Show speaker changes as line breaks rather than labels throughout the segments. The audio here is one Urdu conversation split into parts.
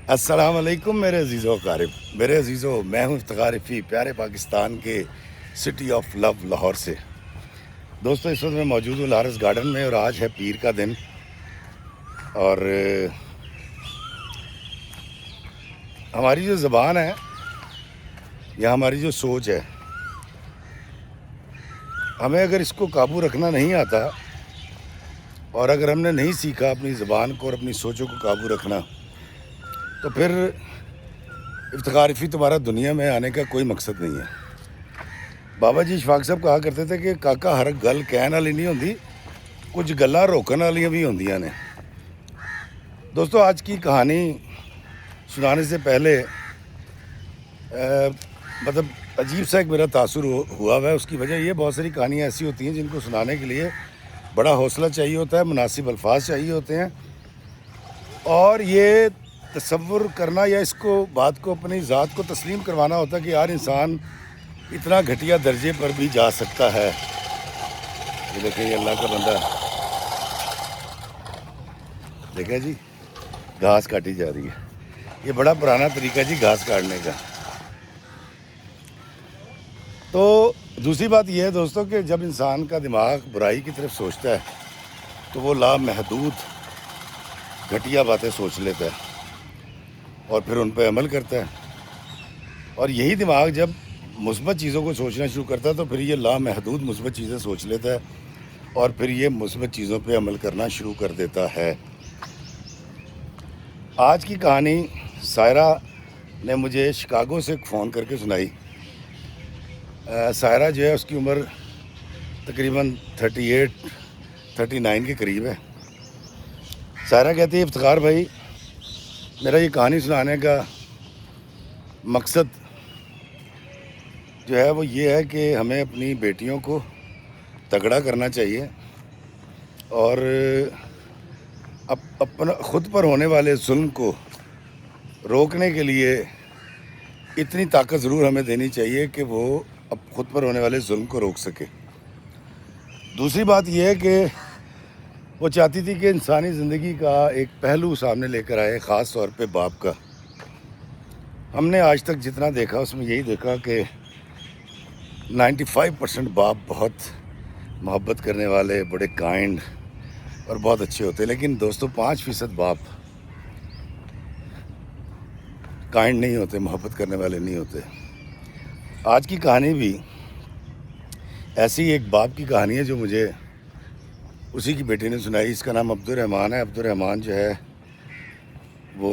السلام علیکم میرے عزیزو اقارب، میرے عزیزو، میں ہوں افتخار رفیع، پیارے پاکستان کے سٹی آف لو لاہور سے۔ دوستو، اس وقت میں موجود ہوں لارس گارڈن میں، اور آج ہے پیر کا دن، اور ہماری جو زبان ہے یا ہماری جو سوچ ہے، ہمیں اگر اس کو قابو رکھنا نہیں آتا، اور اگر ہم نے نہیں سیکھا اپنی زبان کو اور اپنی سوچوں کو قابو رکھنا، تو پھر افتخار رفیع تمہارا دنیا میں آنے کا کوئی مقصد نہیں ہے۔ بابا جی اشفاق صاحب کہا کرتے تھے کہ کاکا ہر گل کہن والی نہیں ہوندی، کچھ گلاں روکن والیاں بھی ہوندیاں نے۔ دوستو، آج کی کہانی سنانے سے پہلے مطلب عجیب سا ایک میرا تاثر ہوا ہے۔ اس کی وجہ یہ، بہت ساری کہانیاں ایسی ہوتی ہیں جن کو سنانے کے لیے بڑا حوصلہ چاہیے ہوتا ہے، مناسب الفاظ چاہیے ہوتے ہیں، اور یہ تصور کرنا یا اس کو بات کو اپنی ذات کو تسلیم کروانا ہوتا ہے کہ یار انسان اتنا گھٹیا درجے پر بھی جا سکتا ہے۔ یہ دیکھیں، یہ اللہ کا بندہ دیکھا جی، گھاس کاٹی جا رہی ہے۔ یہ بڑا پرانا طریقہ جی گھاس کاٹنے کا۔ تو دوسری بات یہ ہے دوستو کہ جب انسان کا دماغ برائی کی طرف سوچتا ہے تو وہ لامحدود گھٹیا باتیں سوچ لیتا ہے اور پھر ان پہ عمل کرتا ہے، اور یہی دماغ جب مثبت چیزوں کو سوچنا شروع کرتا ہے تو پھر یہ لامحدود مثبت چیزیں سوچ لیتا ہے اور پھر یہ مثبت چیزوں پہ عمل کرنا شروع کر دیتا ہے۔ آج کی کہانی سائرہ نے مجھے شکاگو سے فون کر کے سنائی۔ سائرہ جو ہے، اس کی عمر تقریباً 39 کے قریب ہے۔ سائرہ کہتی ہے، افتخار بھائی، میرا یہ کہانی سنانے کا مقصد جو ہے وہ یہ ہے کہ ہمیں اپنی بیٹیوں کو تگڑا کرنا چاہیے، اور اپنا خود پر ہونے والے ظلم کو روکنے کے لیے اتنی طاقت ضرور ہمیں دینی چاہیے کہ وہ اب خود پر ہونے والے ظلم کو روک سکے۔ دوسری بات یہ ہے کہ وہ چاہتی تھی کہ انسانی زندگی کا ایک پہلو سامنے لے کر آئے، خاص طور پہ باپ کا۔ ہم نے آج تک جتنا دیکھا اس میں یہی دیکھا کہ 95% باپ بہت محبت کرنے والے، بڑے کائنڈ اور بہت اچھے ہوتے ہیں، لیکن دوستو 5% باپ کائنڈ نہیں ہوتے، محبت کرنے والے نہیں ہوتے۔ آج کی کہانی بھی ایسی ایک باپ کی کہانی ہے جو مجھے اسی کی بیٹی نے سنائی۔ اس کا نام عبدالرحمان ہے۔ عبدالرحمان جو ہے وہ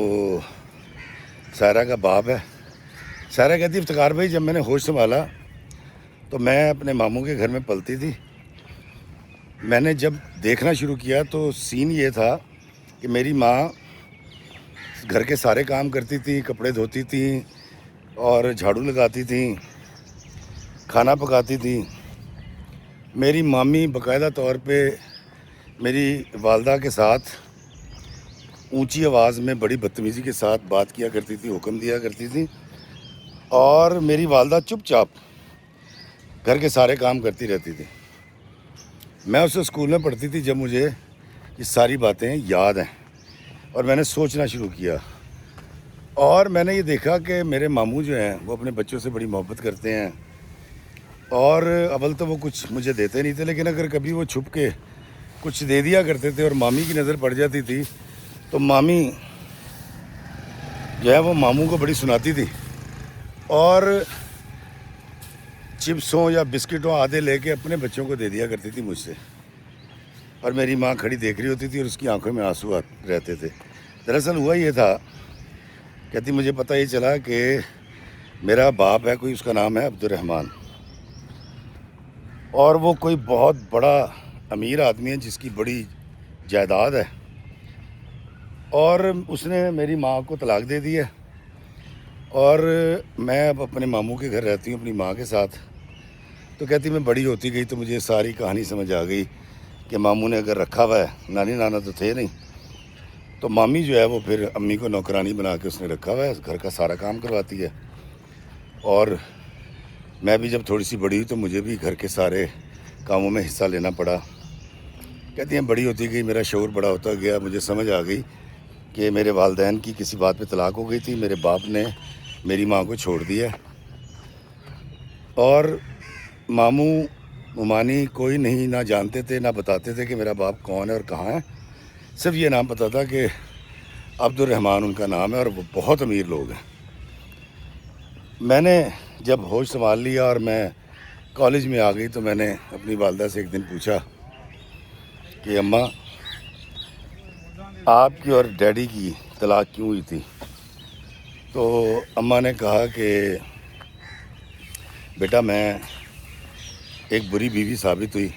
سائرہ کا باپ ہے۔ سائرہ کہتی ہے، افتخار بھائی، جب میں نے ہوش سنبھالا تو میں اپنے ماموں کے گھر میں پلتی تھی۔ میں نے جب دیکھنا شروع کیا تو سین یہ تھا کہ میری ماں گھر کے سارے کام کرتی تھی، کپڑے دھوتی تھیں اور جھاڑو لگاتی تھیں، کھانا پکاتی تھیں۔ میری مامی باقاعدہ طور پہ میری والدہ کے ساتھ اونچی آواز میں بڑی بدتمیزی کے ساتھ بات کیا کرتی تھی، حکم دیا کرتی تھی، اور میری والدہ چپ چاپ گھر کے سارے کام کرتی رہتی تھی۔ میں اسے اسکول میں پڑھتی تھی جب مجھے یہ ساری باتیں یاد ہیں، اور میں نے سوچنا شروع کیا، اور میں نے یہ دیکھا کہ میرے ماموں جو ہیں وہ اپنے بچوں سے بڑی محبت کرتے ہیں، اور اول تو وہ کچھ مجھے دیتے نہیں تھے، لیکن اگر کبھی وہ چھپ کے کچھ دے دیا کرتے تھے اور مامی کی نظر پڑ جاتی تھی تو مامی جو ہے وہ ماموں کو بڑی سناتی تھی، اور چپسوں یا بسکٹوں آدھے لے کے اپنے بچوں کو دے دیا کرتی تھی مجھ سے، اور میری ماں کھڑی دیکھ رہی ہوتی تھی اور اس کی آنکھوں میں آنسو رہتے تھے۔ دراصل ہوا یہ تھا، کہتی مجھے پتہ یہ چلا کہ میرا باپ ہے کوئی، اس کا نام ہے عبدالرحمان، اور وہ کوئی بہت بڑا امیر آدمی ہے جس کی بڑی جائیداد ہے، اور اس نے میری ماں کو طلاق دے دی ہے، اور میں اب اپنے ماموں کے گھر رہتی ہوں اپنی ماں کے ساتھ۔ تو کہتی میں بڑی ہوتی گئی تو مجھے ساری کہانی سمجھ آ گئی کہ ماموں نے اگر رکھا ہوا ہے، نانی نانا تو تھے نہیں، تو مامی جو ہے وہ پھر امی کو نوکرانی بنا کے اس نے رکھا ہوا ہے، گھر کا سارا کام کرواتی ہے، اور میں بھی جب تھوڑی سی بڑی ہوئی تو مجھے بھی گھر کے سارے کاموں میں حصہ لینا پڑا۔ کہتی ہیں بڑی ہوتی گئی، میرا شعور بڑا ہوتا گیا، مجھے سمجھ آ گئی کہ میرے والدین کی کسی بات پہ طلاق ہو گئی تھی، میرے باپ نے میری ماں کو چھوڑ دیا، اور ماموں ممانی کوئی نہیں، نہ جانتے تھے نہ بتاتے تھے کہ میرا باپ کون ہے اور کہاں ہے. صرف یہ نام پتہ تھا کہ عبد الرحمن ان کا نام ہے اور وہ بہت امیر لوگ ہیں. میں نے جب ہوش سنبھال لیا اور میں کالج میں آ گئی تو میں نے اپنی والدہ سے ایک دن پوچھا کہ اماں آپ کی اور ڈیڈی کی طلاق کیوں ہوئی تھی؟ تو اماں نے کہا کہ بیٹا میں ایک بری بیوی ثابت ہوئی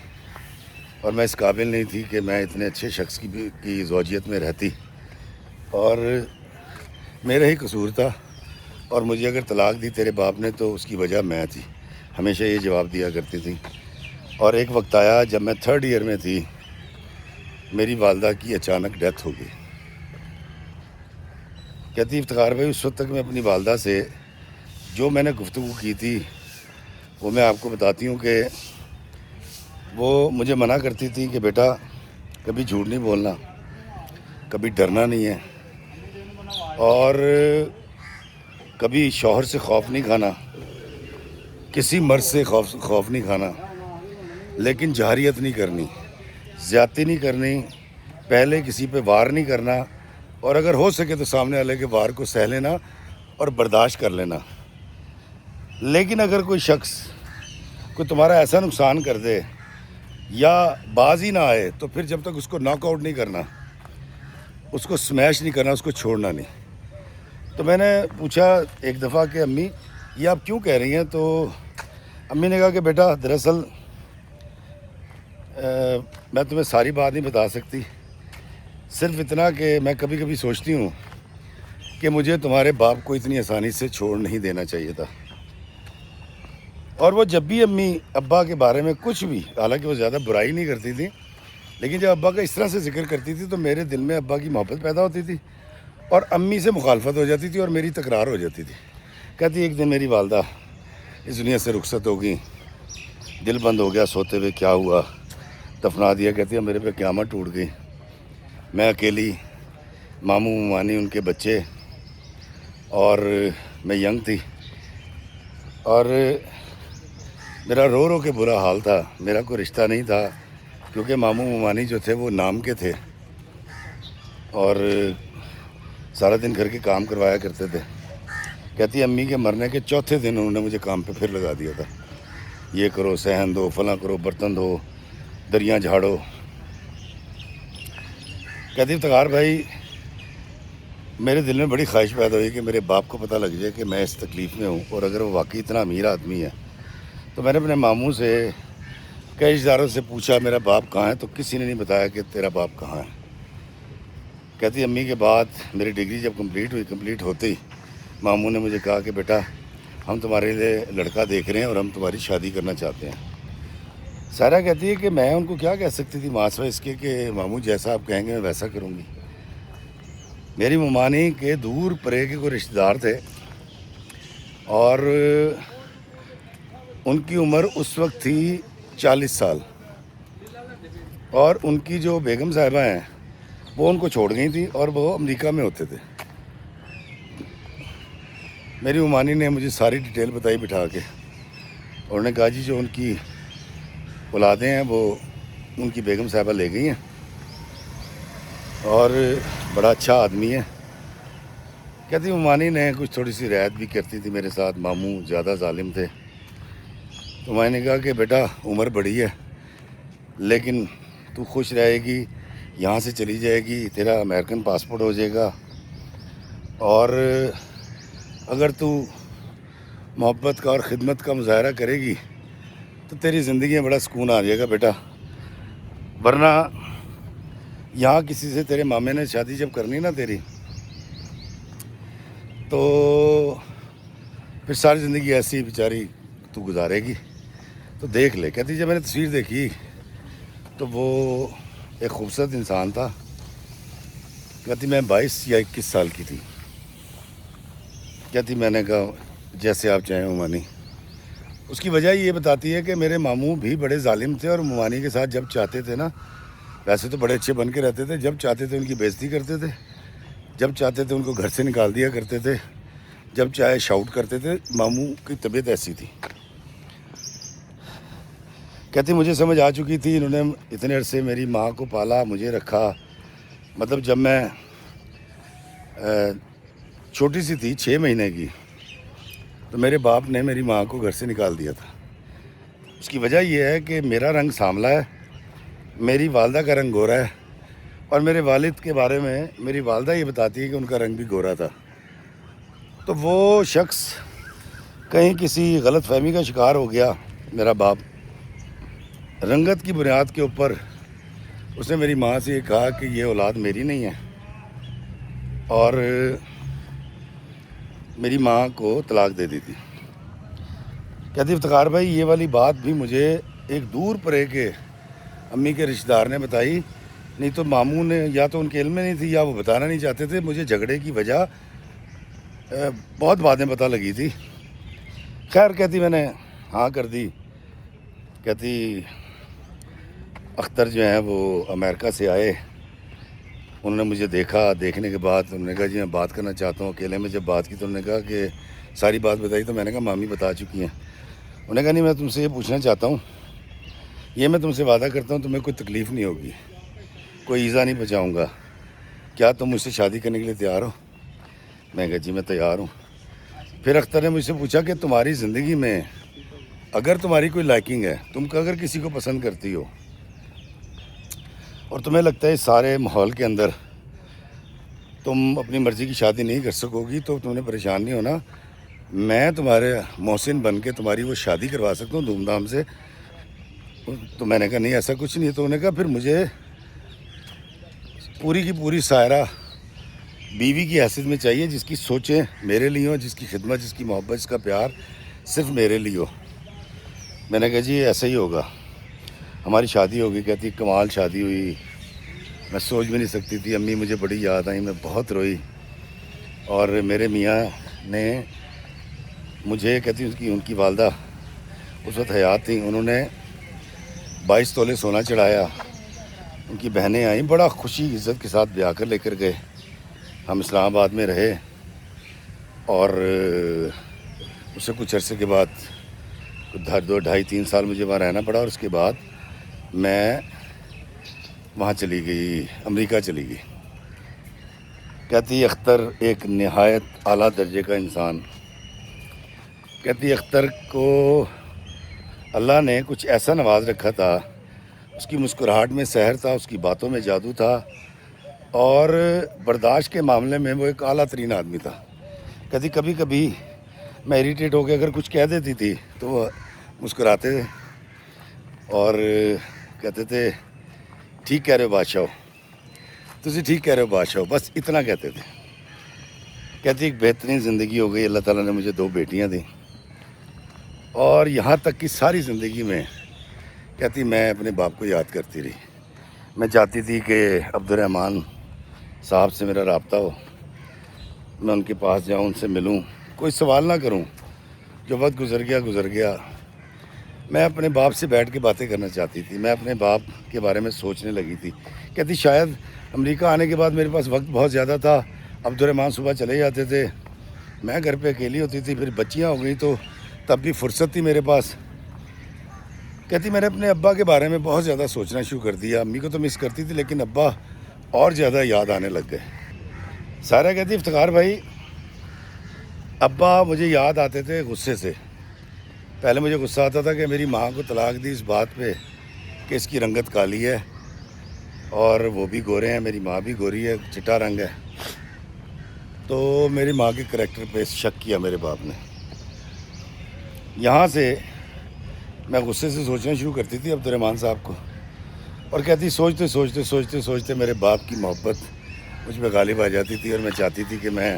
اور میں اس قابل نہیں تھی کہ میں اتنے اچھے شخص کی زوجیت میں رہتی، اور میرا ہی قصور تھا، اور مجھے اگر طلاق دی تیرے باپ نے تو اس کی وجہ میں تھی. ہمیشہ یہ جواب دیا کرتی تھی. اور ایک وقت آیا جب میں 3rd ایئر میں تھی، میری والدہ کی اچانک ڈیتھ ہو گئی. کہتی افتخار بھائی اس وقت تک میں اپنی والدہ سے جو میں نے گفتگو کی تھی وہ میں آپ کو بتاتی ہوں کہ وہ مجھے منع کرتی تھی کہ بیٹا کبھی جھوٹ نہیں بولنا، کبھی ڈرنا نہیں ہے، اور کبھی شوہر سے خوف نہیں کھانا، کسی مرد سے خوف نہیں کھانا، لیکن جہریت نہیں کرنی، زیادتی نہیں کرنی، پہلے کسی پہ وار نہیں کرنا، اور اگر ہو سکے تو سامنے والے کے وار کو سہ لینا اور برداشت کر لینا. لیکن اگر کوئی شخص کوئی تمہارا ایسا نقصان کر دے یا باز ہی نہ آئے تو پھر جب تک اس کو ناک آؤٹ نہیں کرنا، اس کو سمیش نہیں کرنا، اس کو چھوڑنا نہیں. تو میں نے پوچھا ایک دفعہ کہ امی یہ آپ کیوں کہہ رہی ہیں؟ تو امی نے کہا کہ بیٹا دراصل میں تمہیں ساری بات نہیں بتا سکتی، صرف اتنا کہ میں کبھی کبھی سوچتی ہوں کہ مجھے تمہارے باپ کو اتنی آسانی سے چھوڑ نہیں دینا چاہیے تھا. اور وہ جب بھی امی ابا کے بارے میں کچھ بھی، حالانکہ وہ زیادہ برائی نہیں کرتی تھی، لیکن جب ابا کا اس طرح سے ذکر کرتی تھی تو میرے دل میں ابا کی محبت پیدا ہوتی تھی اور امی سے مخالفت ہو جاتی تھی اور میری تکرار ہو جاتی تھی. کہتی ایک دن میری والدہ اس دنیا سے رخصت ہو گئی، دل بند ہو گیا سوتے ہوئے، کیا ہوا؟ دفنا دیا. کہتی ہے میرے پہ قیامت ٹوٹ گئی، میں اکیلی، ماموں ممانی ان کے بچے، اور میں ینگ تھی، اور میرا رو رو کے برا حال تھا. میرا کوئی رشتہ نہیں تھا کیونکہ ماموں ممانی جو تھے وہ نام کے تھے اور سارا دن گھر کے کام کروایا کرتے تھے. کہتی امی کے مرنے کے 4تھے دن انہوں نے مجھے کام پہ پھر لگا دیا تھا، یہ کرو، صحن دو، فلاں کرو، برتن دھو، دریاں جھاڑو. کہتی افتخار بھائی میرے دل میں بڑی خواہش پیدا ہوئی کہ میرے باپ کو پتہ لگ جائے کہ میں اس تکلیف میں ہوں، اور اگر وہ واقعی اتنا امیر آدمی ہے. تو میں نے اپنے ماموں سے کئی رشتہ داروں سے پوچھا میرا باپ کہاں ہے، تو کسی نے نہیں بتایا کہ تیرا باپ کہاں ہے. کہتی امی کے بعد میری ڈگری جب کمپلیٹ ہوتی، ماموں نے مجھے کہا کہ بیٹا ہم تمہارے لیے لڑکا دیکھ رہے ہیں اور ہم تمہاری شادی کرنا چاہتے ہیں. سارا کہتی ہے کہ میں ان کو کیا کہہ سکتی تھی ماں سوائے اس کے کہ ماموں جیسا آپ کہیں گے میں ویسا کروں گی. میری ممانی کے دور پرے کے کوئی رشتہ دار تھے اور ان کی عمر اس وقت تھی 40 سال، اور ان کی جو بیگم صاحبہ ہیں وہ ان کو چھوڑ گئی تھیں اور وہ امریکہ میں ہوتے تھے. میری ممانی نے مجھے ساری ڈیٹیل بتائی بٹھا کے، اور انہوں نے کہا جی جو ان کی اولادیں ہیں وہ ان کی بیگم صاحبہ لے گئی ہیں، اور بڑا اچھا آدمی ہے. کہتی ممانی نے کچھ تھوڑی سی رعایت بھی کرتی تھی میرے ساتھ، ماموں زیادہ ظالم تھے. تو میں نے کہا کہ بیٹا عمر بڑی ہے لیکن تو خوش رہے گی، یہاں سے چلی جائے گی، تیرا امریکن پاسپورٹ ہو جائے گا، اور اگر تو محبت کا اور خدمت کا مظاہرہ کرے گی تو تیری زندگی میں بڑا سکون آ جائے گا بیٹا. ورنہ یہاں کسی سے تیرے مامے نے شادی جب کرنی نا تیری، تو پھر ساری زندگی ایسی بیچاری تو گزارے گی. تو دیکھ لے. کہتی جب میں نے تصویر دیکھی تو وہ ایک خوبصورت انسان تھا. کہتی میں 22 یا 21 سال کی تھی. کہتی میں نے کہا جیسے آپ چاہیں ممانی. اس کی وجہ یہ بتاتی ہے کہ میرے ماموں بھی بڑے ظالم تھے اور ممانی کے ساتھ جب چاہتے تھے نا، ویسے تو بڑے اچھے بن کے رہتے تھے، جب چاہتے تھے ان کی بےزتی کرتے تھے جب چاہتے تھے ان کو گھر سے نکال دیا کرتے تھے، جب چاہے شاؤٹ کرتے تھے۔ ماموں کی طبیعت ایسی تھی۔ کہتی مجھے سمجھ آ چکی تھی، انہوں نے اتنے عرصے میری ماں کو پالا، مجھے رکھا، مطلب جب میں چھوٹی سی تھی 6 مہینے کی، تو میرے باپ نے میری ماں کو گھر سے نکال دیا تھا۔ اس کی وجہ یہ ہے کہ میرا رنگ سانولا ہے، میری والدہ کا رنگ گورا ہے، اور میرے والد کے بارے میں میری والدہ یہ بتاتی ہے کہ ان کا رنگ بھی گورا تھا۔ تو وہ شخص کہیں کسی غلط فہمی کا شکار ہو گیا، میرا باپ، رنگت کی بنیاد کے اوپر اس نے میری ماں سے یہ کہا کہ یہ اولاد میری نہیں ہے، اور میری ماں کو طلاق دے دی تھی۔ کہتی افتخار بھائی یہ والی بات بھی مجھے ایک دور پرے کے امی کے رشتہ دار نے بتائی، نہیں تو ماموں نے یا تو ان کے علم میں نہیں تھی یا وہ بتانا نہیں چاہتے تھے۔ مجھے جھگڑے کی وجہ بہت باتیں پتہ لگی تھی۔ خیر کہتی میں نے ہاں کر دی۔ کہتی اختر جو ہیں وہ امریکہ سے آئے، انہوں نے مجھے دیکھا، دیکھنے کے بعد انہوں نے کہا جی میں بات کرنا چاہتا ہوں۔ اکیلے میں جب بات کی تو انہوں نے کہا کہ ساری بات بتائی، تو میں نے کہا مامی بتا چکی ہیں۔ انہوں نے کہا نہیں میں تم سے یہ پوچھنا چاہتا ہوں، یہ میں تم سے وعدہ کرتا ہوں تمہیں کوئی تکلیف نہیں ہوگی، کوئی ایذا نہیں پہنچاؤں گا، کیا تم مجھ سے شادی کرنے کے لیے تیار ہو؟ میں نے کہا جی میں تیار ہوں۔ پھر اختر نے مجھ سے پوچھا کہ تمہاری زندگی میں اگر تمہاری کوئی لائکنگ ہے، تم اگر کسی کو پسند کرتی ہو اور تمہیں لگتا ہے اس سارے ماحول کے اندر تم اپنی مرضی کی شادی نہیں کر سکو گی، تو تم نے پریشان نہیں ہونا، میں تمہارے محسن بن کے تمہاری وہ شادی کروا سکتا ہوں دھوم دھام سے۔ تو میں نے کہا نہیں ایسا کچھ نہیں ہے۔ تو انہوں نے کہا پھر مجھے پوری کی پوری سائرہ بیوی کی حیثیت میں چاہیے، جس کی سوچیں میرے لیے ہوں، جس کی خدمت، جس کی محبت، جس کا پیار صرف میرے لیے ہو۔ میں نے کہا جی ایسا ہی ہوگا، ہماری شادی ہوگی۔ کہتی کمال شادی ہوئی، میں سوچ بھی نہیں سکتی تھی۔ امی مجھے بڑی یاد آئی، میں بہت روئی، اور میرے میاں نے مجھے، کہتی ان کی والدہ اس وقت حیات تھیں، انہوں نے 22 تولے سونا چڑھایا، ان کی بہنیں آئیں، بڑا خوشی عزت کے ساتھ بیاہ کر لے کر گئے۔ ہم اسلام آباد میں رہے، اور اس سے کچھ عرصے کے بعد 2 ڈھائی 3 سال مجھے وہاں رہنا پڑا، اور اس کے بعد میں وہاں چلی گئی، امریکہ چلی گئی۔ کہتی اختر ایک نہایت اعلیٰ درجے کا انسان، کہتی اختر کو اللہ نے کچھ ایسا نواز رکھا تھا، اس کی مسکراہٹ میں سحر تھا، اس کی باتوں میں جادو تھا، اور برداشت کے معاملے میں وہ ایک اعلیٰ ترین آدمی تھا۔ کہتی کبھی کبھی میں اریٹیٹ ہو کے اگر کچھ کہہ دیتی تھی تو وہ مسکراتے تھے اور کہتے تھے ٹھیک کہہ رہے ہو بادشاہ، تجھے ٹھیک کہہ رہے ہو بادشاہ، بس اتنا کہتے تھے۔ کہتی ایک بہترین زندگی ہو گئی، اللہ تعالیٰ نے مجھے 2 بیٹیاں دیں، اور یہاں تک کہ ساری زندگی میں کہتی میں اپنے باپ کو یاد کرتی رہی۔ میں چاہتی تھی کہ عبدالرحمن صاحب سے میرا رابطہ ہو، میں ان کے پاس جاؤں، ان سے ملوں، کوئی سوال نہ کروں، جو وقت گزر گیا۔ میں اپنے باپ سے بیٹھ کے باتیں کرنا چاہتی تھی، میں اپنے باپ کے بارے میں سوچنے لگی تھی۔ کہتی شاید امریکہ آنے کے بعد میرے پاس وقت بہت زیادہ تھا، عبدالرحمن صبح چلے جاتے تھے، میں گھر پہ اکیلی ہوتی تھی، پھر بچیاں ہو گئی تو تب بھی فرصت تھی میرے پاس۔ کہتی میں نے اپنے ابا کے بارے میں بہت زیادہ سوچنا شروع کر دیا، امی کو تو مس کرتی تھی لیکن ابا اور زیادہ یاد آنے لگ گئے۔ سارا کہتی افتخار بھائی ابا مجھے یاد آتے تھے غصے سے۔ پہلے مجھے غصہ آتا تھا کہ میری ماں کو طلاق دی اس بات پہ کہ اس کی رنگت کالی ہے اور وہ بھی گورے ہیں، میری ماں بھی گوری ہے، چٹا رنگ ہے، تو میری ماں کے کریکٹر پہ شک کیا میرے باپ نے۔ یہاں سے میں غصے سے سوچنا شروع کرتی تھی عبدالرحمن صاحب کو، اور کہتی سوچتے میرے باپ کی محبت مجھ پہ غالب آ جاتی تھی، اور میں چاہتی تھی کہ میں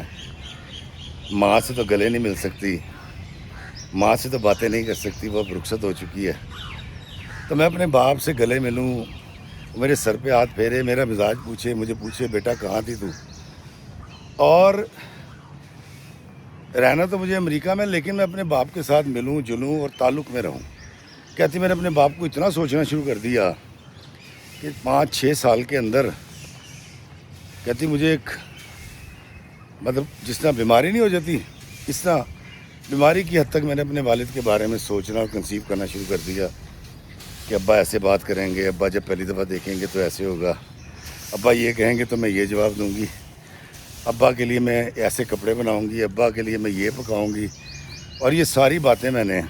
ماں سے تو گلے نہیں مل سکتی، ماں سے تو باتیں نہیں کر سکتی، وہ اب رخصت ہو چکی ہے، تو میں اپنے باپ سے گلے ملوں، میرے سر پہ ہاتھ پھیرے، میرا مزاج پوچھے، مجھے پوچھے بیٹا کہاں تھی تو۔ اور رہنا تو مجھے امریکہ میں، لیکن میں اپنے باپ کے ساتھ ملوں جلوں اور تعلق میں رہوں۔ کہتی میں نے اپنے باپ کو اتنا سوچنا شروع کر دیا کہ 5-6 سال کے اندر کہتی مجھے ایک مطلب جس طرح بیماری نہیں ہو جاتی اس طرح بیماری کی حد تک میں نے اپنے والد کے بارے میں سوچنا اور کنسیو کرنا شروع کر دیا کہ ابا ایسے بات کریں گے، ابا جب پہلی دفعہ دیکھیں گے تو ایسے ہوگا، ابا یہ کہیں گے تو میں یہ جواب دوں گی، ابا کے لیے میں ایسے کپڑے بناؤں گی، ابا کے لیے میں یہ پکاؤں گی. اور یہ ساری باتیں میں نے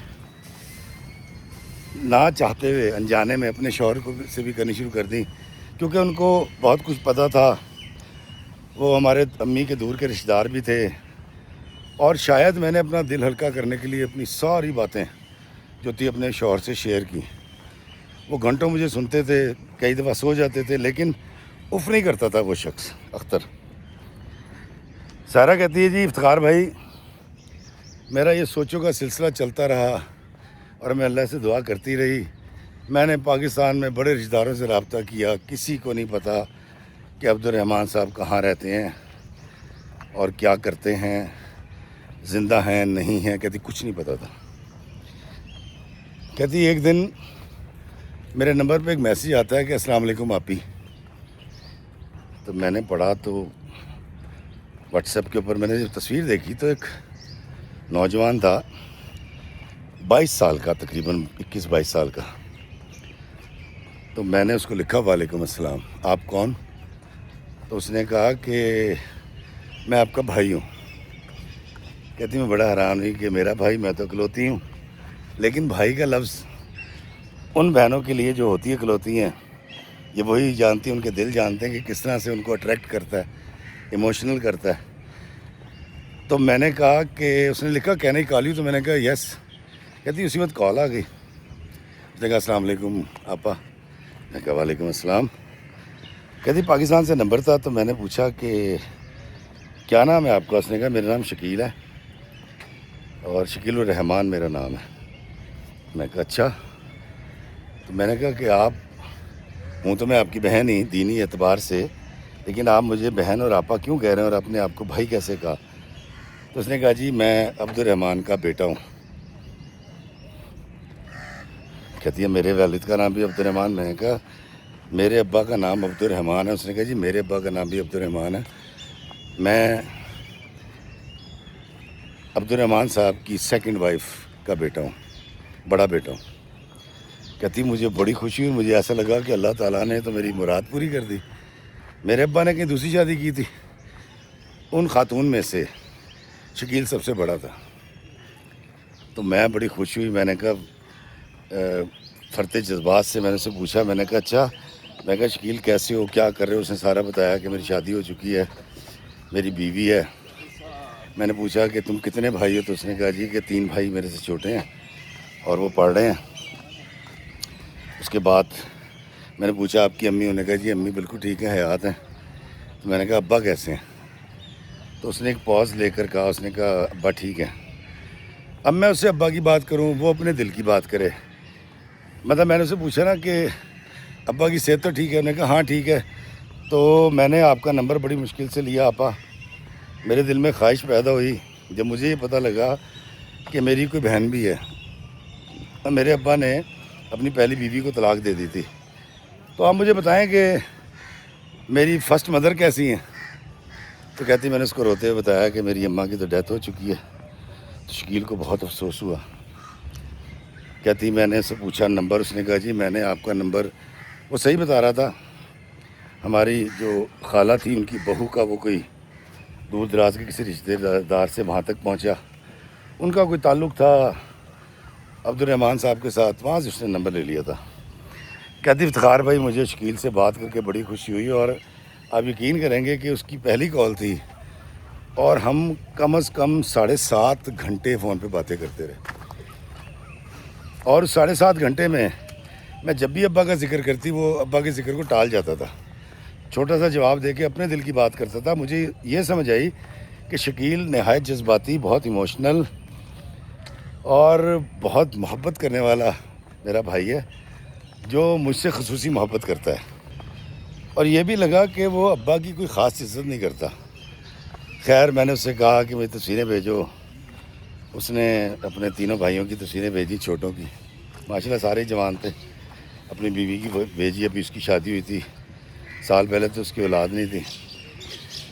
نہ چاہتے ہوئے انجانے میں اپنے شوہر کو سے بھی کرنی شروع کر دیں، کیونکہ ان کو بہت کچھ پتہ تھا. وہ ہمارے امی کے دور کے رشتہ دار بھی تھے، اور شاید میں نے اپنا دل ہلکا کرنے کے لیے اپنی ساری باتیں جو تھی اپنے شوہر سے شیئر کی. وہ گھنٹوں مجھے سنتے تھے، کئی دفعہ سو جاتے تھے، لیکن اف نہیں کرتا تھا وہ شخص اختر. سارہ کہتی ہے جی افتخار بھائی میرا یہ سوچوں کا سلسلہ چلتا رہا اور میں اللہ سے دعا کرتی رہی. میں نے پاکستان میں بڑے رشتہ داروں سے رابطہ کیا، کسی کو نہیں پتہ کہ عبدالرحمٰن صاحب کہاں رہتے ہیں اور کیا کرتے ہیں، زندہ ہیں نہیں ہیں. کہتی کچھ نہیں پتہ تھا. کہتی ایک دن میرے نمبر پہ ایک میسیج آتا ہے کہ السلام علیکم آپی. تو میں نے پڑھا تو واٹس ایپ کے اوپر میں نے جب تصویر دیکھی تو ایک نوجوان تھا 22 سال کا، تقریباً 21-22 سال کا. تو میں نے اس کو لکھا وعلیکم السلام، آپ کون؟ تو اس نے کہا کہ میں آپ کا بھائی ہوں. کہتی میں بڑا حیران ہوئی کہ میرا بھائی، میں تو اکلوتی ہوں. لیکن بھائی کا لفظ ان بہنوں کے لیے جو ہوتی ہے اکلوتی ہیں، یہ وہی جانتی ہیں، ان کے دل جانتے ہیں کہ کس طرح سے ان کو اٹریکٹ کرتا ہے، ایموشنل کرتا ہے. تو میں نے کہا کہ اس نے لکھا کین آئی کال یو؟ تو میں نے کہا یس. کہتی اسی وقت کال آ گئی. اس نے کہا السلام علیکم آپا. میں نے کہا وعلیکم السلام. کہتی پاکستان سے نمبر تھا. تو میں نے پوچھا کہ کیا نام ہے آپ کا؟ اس نے کہا میرا نام شکیل ہے اور شکیل الرحمان میرا نام ہے. میں کہا اچھا. تو میں نے کہا کہ آپ، ہوں تو میں آپ کی بہن ہی دینی اعتبار سے، لیکن آپ مجھے بہن اور آپا کیوں کہہ رہے ہیں اور اپنے آپ کو بھائی کیسے کہا؟ تو اس نے کہا جی میں عبدالرحمان کا بیٹا ہوں. کہتی ہے میرے والد کا نام بھی عبدالرحمان. میں نے کہا میرے ابا کا نام عبدالرحمان ہے. اس نے کہا جی میرے ابا کا نام بھی عبدالرحمان ہے. میں عبدالرحمان صاحب کی سیکنڈ وائف کا بیٹا ہوں، بڑا بیٹا ہوں. کہتی مجھے بڑی خوشی ہوئی، مجھے ایسا لگا کہ اللہ تعالیٰ نے تو میری مراد پوری کر دی. میرے ابا نے کہیں دوسری شادی کی تھی، ان خاتون میں سے شکیل سب سے بڑا تھا. تو میں بڑی خوش ہوئی. میں نے کہا فرتے جذبات سے میں نے اسے پوچھا، میں نے کہا اچھا، میں کہا شکیل کیسے ہو، کیا کر رہے ہو؟ اس نے سارا بتایا کہ میری شادی ہو چکی ہے، میری بیوی ہے. میں نے پوچھا کہ تم کتنے بھائی ہو؟ تو اس نے کہا جی کہ 3 بھائی میرے سے چھوٹے ہیں اور وہ پڑھ رہے ہیں. اس کے بعد میں نے پوچھا آپ کی امی؟ انہوں نے کہا جی امی بالکل ٹھیک ہے، حیات ہیں. تو میں نے کہا ابا کیسے ہیں؟ تو اس نے ایک پاز لے کر کہا، اس نے کہا ابا ٹھیک ہے. اب میں اس سے ابا کی بات کروں، وہ اپنے دل کی بات کرے. مطلب میں نے اسے پوچھا نا کہ ابا کی صحت تو ٹھیک ہے؟ انہوں نے کہا ہاں ٹھیک ہے. تو میں نے آپ کا نمبر بڑی مشکل سے لیا آپا. میرے دل میں خواہش پیدا ہوئی جب مجھے یہ پتہ لگا کہ میری کوئی بہن بھی ہے. میرے ابا نے اپنی پہلی بیوی کو طلاق دے دی تھی. تو آپ مجھے بتائیں کہ میری فرسٹ مدر کیسی ہیں؟ تو کہتی میں نے اس کو روتے ہوئے بتایا کہ میری اماں کی تو ڈیتھ ہو چکی ہے. تو شکیل کو بہت افسوس ہوا. کہتی میں نے اس سے پوچھا نمبر، اس نے کہا جی میں نے آپ کا نمبر، وہ صحیح بتا رہا تھا، ہماری جو خالہ تھی ان کی بہو کا وہ کوئی دور دراز کے کسی رشتے دار سے وہاں تک پہنچا، ان کا کوئی تعلق تھا عبدالرحمان صاحب کے ساتھ، وہاں سے اس نے نمبر لے لیا تھا. کہتی افتخار بھائی مجھے شکیل سے بات کر کے بڑی خوشی ہوئی، اور آپ یقین کریں گے کہ اس کی پہلی کال تھی اور ہم کم از کم 7.5 گھنٹے فون پہ باتیں کرتے رہے. اور 7.5 گھنٹے میں جب بھی ابا کا ذکر کرتی وہ ابا کے ذکر کو ٹال جاتا تھا، چھوٹا سا جواب دے کے اپنے دل کی بات کرتا تھا. مجھے یہ سمجھ آئی کہ شکیل نہایت جذباتی، بہت ایموشنل اور بہت محبت کرنے والا میرا بھائی ہے، جو مجھ سے خصوصی محبت کرتا ہے. اور یہ بھی لگا کہ وہ ابا کی کوئی خاص عزت نہیں کرتا. خیر میں نے اس سے کہا کہ میری تصویریں بھیجو. اس نے اپنے تینوں بھائیوں کی تصویریں بھیجی، چھوٹوں کی، ماشاءاللہ سارے جوان تھے. اپنی بیوی کی بھیجی، ابھی اس کی شادی ہوئی تھی، سال پہلے تو اس کی اولاد نہیں تھی.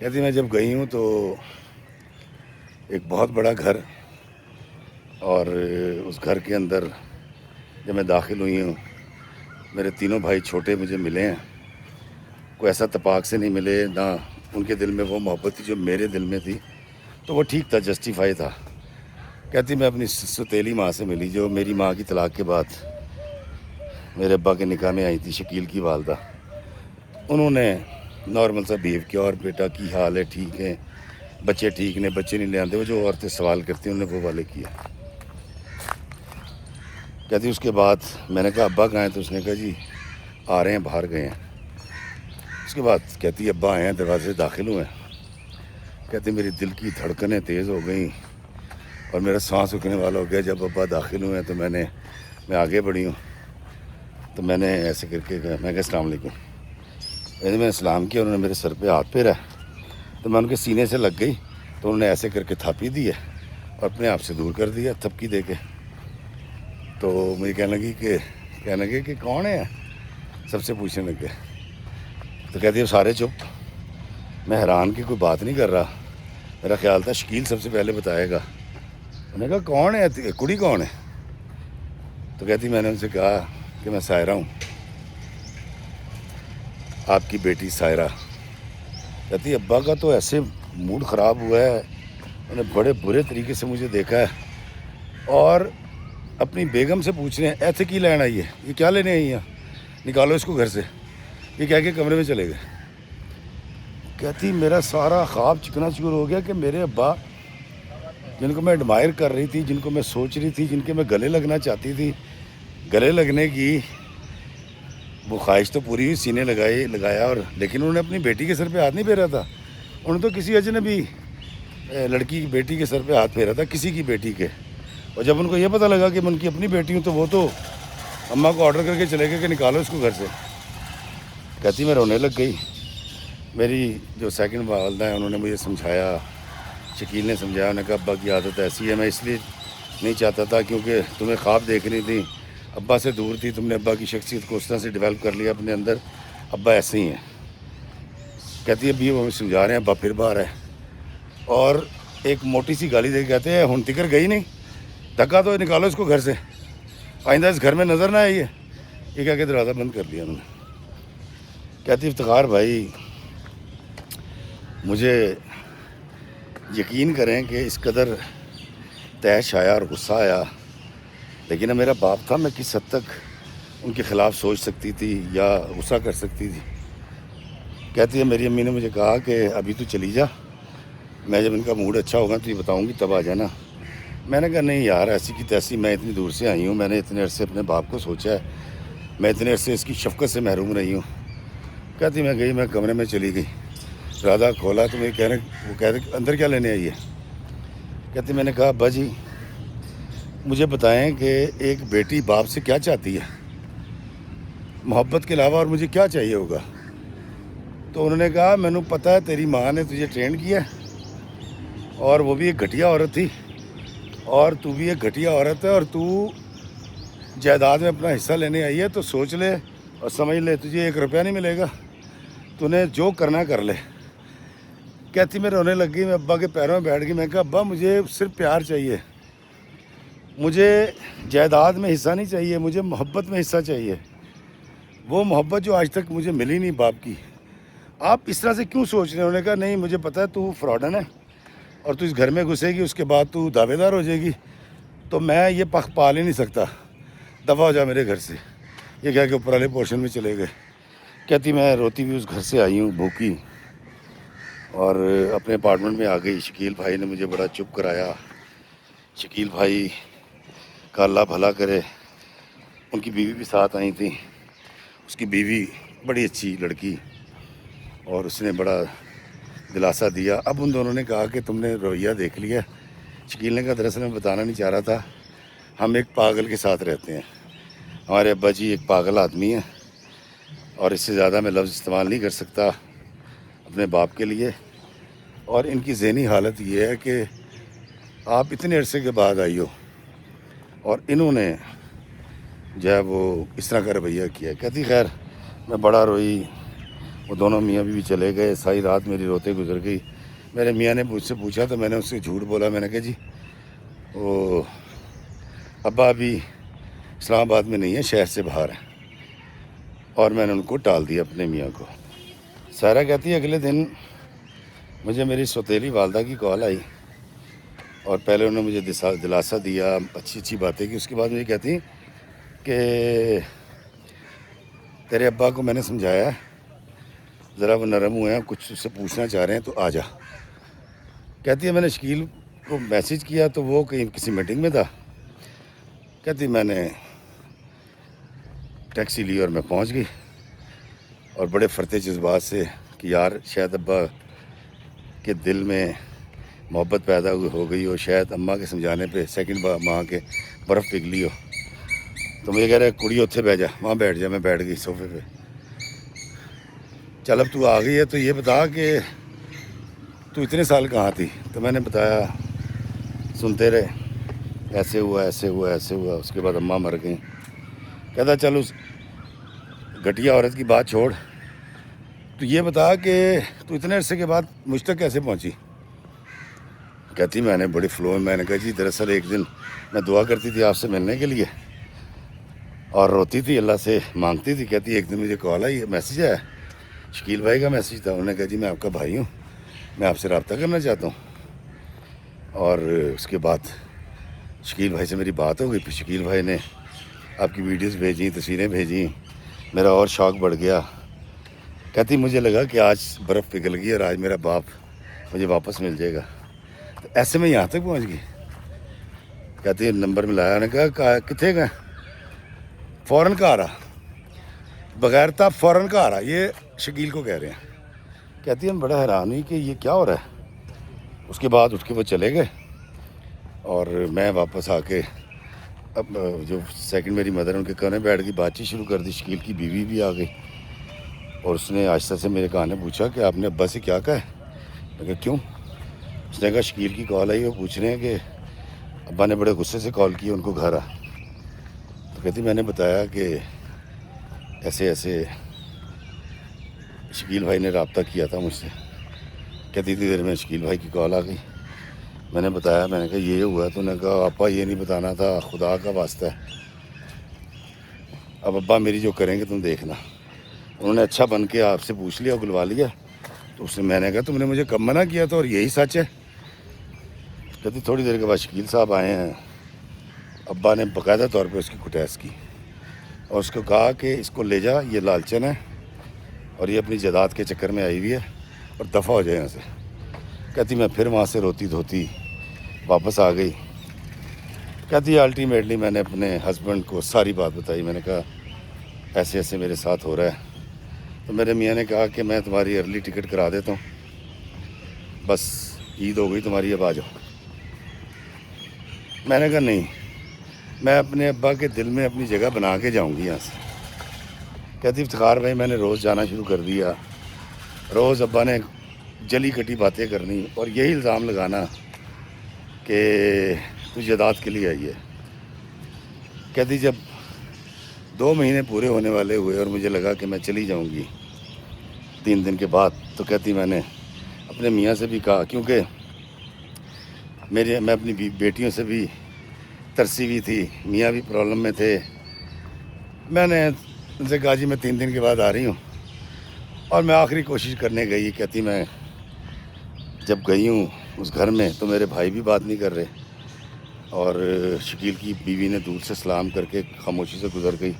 کہتی میں جب گئی ہوں تو ایک بہت بڑا گھر، اور اس گھر کے اندر جب میں داخل ہوئی ہوں، میرے تینوں بھائی چھوٹے مجھے ملے ہیں. کوئی ایسا اتفاق سے نہیں ملے، نہ ان کے دل میں وہ محبت تھی جو میرے دل میں تھی، تو وہ ٹھیک تھا، جسٹیفائی تھا. کہتی میں اپنی ستیلی ماں سے ملی، جو میری ماں کی طلاق کے بعد میرے ابا کے نکاح میں آئی تھی، شکیل کی والدہ. انہوں نے نارمل سا بیہیو کیا، اور بیٹا کی حال ہے، ٹھیک ہے، بچے ٹھیک نے، بچے نہیں لے آتے، وہ جو عورتیں سوال کرتی ہیں انہوں نے وہ والے کیا. کہتی اس کے بعد میں نے کہا ابا کہاں ہیں؟ تو اس نے کہا جی آ رہے ہیں، باہر گئے ہیں. اس کے بعد کہتی ابا آئے ہیں، دروازے سے داخل ہوئے ہیں. کہتی میری دل کی دھڑکنیں تیز ہو گئیں اور میرا سانس رکنے والا ہو گیا. جب ابا داخل ہوئے ہیں تو میں آگے بڑھی ہوں، تو میں نے ایسے کر کے کہا، میں کہا السلام علیکم. میں نے سلام کیا، انہوں نے میرے سر پہ ہاتھ پھیرا، تو میں ان کے سینے سے لگ گئی، تو انہوں نے ایسے کر کے تھاپی دی ہے اور اپنے آپ سے دور کر دیا تھپکی دے کے. تو مجھے کہنے لگے کہ کون ہے، سب سے پوچھنے لگے. تو کہتی ہے سارے چپ. میں حیران کہ کوئی بات نہیں کر رہا، میرا خیال تھا شکیل سب سے پہلے بتائے گا. انہوں نے کہا کون ہے، کڑی کون ہے؟ تو کہتی میں نے ان سے کہا کہ میں سائرہ ہوں، آپ کی بیٹی سائرہ. کہتی ابا کا تو ایسے موڈ خراب ہوا ہے، انہوں نے بڑے برے طریقے سے مجھے دیکھا ہے، اور اپنی بیگم سے پوچھ رہے ہیں ایتھے کی لین آئی ہے، یہ کیا لینے آئی ہیں، نکالو اس کو گھر سے. یہ کہہ کے کمرے میں چلے گئے. کہتی میرا سارا خواب چکنا چور ہو گیا کہ میرے ابا جن کو میں ایڈمائر کر رہی تھی، جن کو میں سوچ رہی تھی، جن کے میں گلے لگنا چاہتی تھی، گلے لگنے کی وہ خواہش تو پوری ہوئی، سینے لگایا، اور لیکن انہوں نے اپنی بیٹی کے سر پہ ہاتھ نہیں پھیرا تھا. انہوں نے تو کسی اجنبی لڑکی کی بیٹی کے سر پہ ہاتھ پھیرا تھا، کسی کی بیٹی کے. اور جب ان کو یہ پتہ لگا کہ میں ان کی اپنی بیٹی ہوں، تو وہ تو اماں کو آرڈر کر کے چلے گئے کہ نکالو اس کو گھر سے. کہتی میں رونے لگ گئی. میری جو سیکنڈ والدہ ہیں انہوں نے مجھے سمجھایا، شکیل نے سمجھایا. انہوں نے کہا ابا کی عادت ایسی ہے، میں اس لیے نہیں چاہتا تھا کیونکہ تمہیں خواب دیکھنی تھی، ابا سے دور تھی، تم نے ابا کی شخصیت کو اس طرح سے ڈیولپ کر لیا اپنے اندر، ابا ایسے ہی ہیں. کہتی ہے ابھی وہ ہمیں سمجھا رہے ہیں، ابا پھر باہر ہے، اور ایک موٹی سی گالی دے کے کہتے ہیں ہن تکر گئی نہیں، دھکا تو نکالو اس کو گھر سے، آئندہ اس گھر میں نظر نہ آئی ہے. یہ کہہ کے دروازہ بند کر دیا انہوں نے. کہتی افتخار بھائی مجھے یقین کریں کہ اس قدر تیش آیا اور غصہ آیا، لیکن میرا باپ تھا، میں کس حد تک ان کے خلاف سوچ سکتی تھی یا غصہ کر سکتی تھی. کہتی ہے میری امی نے مجھے کہا کہ ابھی تو چلی جا، میں جب ان کا موڈ اچھا ہوگا تو یہ بتاؤں گی تب آ جانا. میں نے کہا نہیں یار، ایسی کی تیسی، میں اتنی دور سے آئی ہوں، میں نے اتنے عرصے اپنے باپ کو سوچا ہے، میں اتنے عرصے اس کی شفقت سے محروم رہی ہوں. کہتی میں گئی، میں کمرے میں چلی گئی، دروازہ کھولا تو وہ کہہ رہے اندر کیا لینے آئی ہے. کہتی میں نے کہا ابا جی مجھے بتائیں کہ ایک بیٹی باپ سے کیا چاہتی ہے، محبت کے علاوہ اور مجھے کیا چاہیے ہوگا. تو انہوں نے کہا میں نے پتہ ہے تیری ماں نے تجھے ٹرین کیا ہے، اور وہ بھی ایک گھٹیا عورت تھی، اور تو بھی ایک گھٹیا عورت ہے، اور تو جائیداد میں اپنا حصہ لینے آئی ہے، تو سوچ لے اور سمجھ لے تجھے 1 روپیہ نہیں ملے گا، تو نے جو کرنا کر لے. کہتی میں رونے لگ گئی، میں ابا کے پیروں میں بیٹھ گئی. میں کہا ابا مجھے صرف پیار چاہیے، مجھے جائیداد میں حصہ نہیں چاہیے، مجھے محبت میں حصہ چاہیے، وہ محبت جو آج تک مجھے ملی نہیں باپ کی. آپ اس طرح سے کیوں سوچ رہے ہیں؟ انہوں نے کہا نہیں مجھے پتہ ہے تو فراڈن ہے، اور تو اس گھر میں گھسے گی، اس کے بعد تو دعوے دار ہو جائے گی، تو میں یہ پخ پال ہی نہیں سکتا، دفع ہو جا میرے گھر سے. یہ کہہ کے اوپر والے پورشن میں چلے گئے. کہتی میں روتی ہوئی اس گھر سے آئی ہوں بھوکی، اور اپنے اپارٹمنٹ میں آ گئی. شکیل بھائی نے مجھے بڑا چپ کرایا. شکیل بھائی کا اللہ بھلا کرے، ان کی بیوی بھی ساتھ آئی تھیں. اس کی بیوی بڑی اچھی لڑکی، اور اس نے بڑا دلاسا دیا. اب ان دونوں نے کہا کہ تم نے رویہ دیکھ لیا. شکیل نے کہا دراصل میں بتانا نہیں چاہ رہا تھا، ہم ایک پاگل کے ساتھ رہتے ہیں، ہمارے ابا جی ایک پاگل آدمی ہیں، اور اس سے زیادہ میں لفظ استعمال نہیں کر سکتا اپنے باپ کے لیے. اور ان کی ذہنی حالت یہ ہے کہ آپ اتنے عرصے کے بعد آئی ہو، اور انہوں نے جو ہے وہ اس طرح کا رویہ کیا. کہتی خیر میں بڑا روئی، وہ دونوں میاں بیوی چلے گئے. ساری رات میری روتے گزر گئی. میرے میاں نے مجھ سے پوچھا تو میں نے اس سے جھوٹ بولا. میں نے کہا جی وہ ابا ابھی اسلام آباد میں نہیں ہے, شہر سے باہر ہیں, اور میں نے ان کو ٹال دیا اپنے میاں کو. سائرہ کہتی ہے اگلے دن مجھے میری سوتیلی والدہ کی کال آئی, اور پہلے انہوں نے مجھے دلاسا دیا, اچھی اچھی باتیں کی. اس کے بعد مجھے کہتی کہ تیرے ابا کو میں نے سمجھایا ہے, ذرا وہ نرم ہوئے ہیں, کچھ اس سے پوچھنا چاہ رہے ہیں تو آ جا. کہتی ہے میں نے شکیل کو میسج کیا تو وہ کہیں کسی میٹنگ میں تھا. کہتی میں نے ٹیکسی لی اور میں پہنچ گئی, اور بڑے فرتے جذبات سے کہ یار شاید ابا کے دل میں محبت پیدا ہو گئی ہو, شاید اماں کے سمجھانے پہ سیکنڈ ماں کے برف پگھلی ہو. تو مجھے کہہ رہا ہے کڑی اتھے بیٹھ جا, وہاں بیٹھ جا. میں بیٹھ گئی صوفے پہ. چل اب تو آ گئی ہے تو یہ بتا کہ تو اتنے سال کہاں تھی. تو میں نے بتایا, سنتے رہے, ایسے ہوا ایسے ہوا ایسے ہوا. اس کے بعد اماں مر گئیں. کہتا چل اس گھٹیا عورت کی بات چھوڑ, تو یہ بتا کہ تو اتنے عرصے کے بعد مجھ تک کیسے پہنچی. کہتی میں نے بڑی فلو میں نے کہا جی دراصل ایک دن میں دعا کرتی تھی آپ سے ملنے کے لیے, اور روتی تھی اللہ سے مانگتی تھی. کہتی ایک دن مجھے کال آئی, میسیج آیا, شکیل بھائی کا میسیج تھا. انہوں نے کہا جی میں آپ کا بھائی ہوں, میں آپ سے رابطہ کرنا چاہتا ہوں. اور اس کے بعد شکیل بھائی سے میری بات ہو گئی. پھر شکیل بھائی نے آپ کی ویڈیوز بھیجیں, تصویریں بھیجیں, میرا اور شوق بڑھ گیا. کہتی مجھے لگا کہ آج برف پگھل گئی اور آج میرا باپ مجھے واپس مل جائے گا. تو ایسے میں یہاں تک پہنچ گئی. کہتی نمبر ملایا, نے کہا کتنے گئے, فوراً کا آ رہا, بغیر تھا فوراً کا آ رہا. یہ شکیل کو کہہ رہے ہیں. کہتی ہم بڑا حیران ہوئی کہ یہ کیا ہو رہا ہے. اس کے بعد اٹھ کے وہ چلے گئے, اور میں واپس آ کے اب جو سیکنڈ میری مدر ان کے کونے بیٹھ گئی, بات چیت شروع کر دی. شکیل کی بیوی بھی آ گئی, اور اس نے آہستہ سے میرے کان نے پوچھا کہ آپ نے ابا سے کیا کہا ہے. میں کہا کیوں. اس نے کہا شکیل کی کال آئی, وہ پوچھ رہے ہیں کہ ابا نے بڑے غصے سے کال کی ان کو گھر آ. تو کہتی میں نے بتایا کہ ایسے ایسے شکیل بھائی نے رابطہ کیا تھا مجھ سے. کہتی اتنی دیر میں شکیل بھائی کی کال آ گئی. میں نے بتایا, میں نے کہا یہ ہوا. تو انہوں نے کہا ابا یہ نہیں بتانا تھا, خدا کا واسطہ ہے, اب ابا میری جو کریں گے تم دیکھنا. انہوں نے اچھا بن کے آپ سے پوچھ لیا, گلوا لیا. تو اس نے میں نے کہا تم نے مجھے کب منع کیا تھا, اور یہی سچ ہے. کہتی تھوڑی دیر کے بعد شکیل صاحب آئے ہیں. ابا نے باقاعدہ طور پہ اس کی کٹیس کی, اور اس کو کہا کہ اس کو لے جا, یہ لالچن ہے, اور یہ اپنی جائیداد کے چکر میں آئی ہوئی ہے, اور دفع ہو جائے یہاں سے. کہتی میں پھر وہاں سے روتی دھوتی واپس آ گئی. کہتی الٹیمیٹلی میں نے اپنے ہسبینڈ کو ساری بات بتائی. میں نے کہا ایسے ایسے میرے ساتھ ہو رہا ہے. تو میرے میاں نے کہا کہ میں تمہاری ارلی ٹکٹ کرا دیتا ہوں, بس عید ہو گئی تمہاری, اب آ جاؤ. میں نے کہا نہیں, میں اپنے ابا کے دل میں اپنی جگہ بنا کے جاؤں گی یہاں سے. کہتی افتخار بھائی میں نے روز جانا شروع کر دیا. روز ابا نے جلی کٹی باتیں کرنی, اور یہی الزام لگانا کہ تو جائیداد کے لیے آئی ہے. کہتی جب 2 مہینے پورے ہونے والے ہوئے اور مجھے لگا کہ میں چلی جاؤں گی 3 دن کے بعد, تو کہتی میں نے اپنے میاں سے بھی کہا, کیونکہ میں اپنی بیٹیوں سے بھی ترسی ہوئی تھی, میاں بھی پرابلم میں تھے. میں نے ان سے کہا جی میں 3 دن کے بعد آ رہی ہوں, اور میں آخری کوشش کرنے گئی. کہتی میں جب گئی ہوں اس گھر میں تو میرے بھائی بھی بات نہیں کر رہے, اور شکیل کی بیوی نے دور سے سلام کر کے خاموشی سے گزر گئی.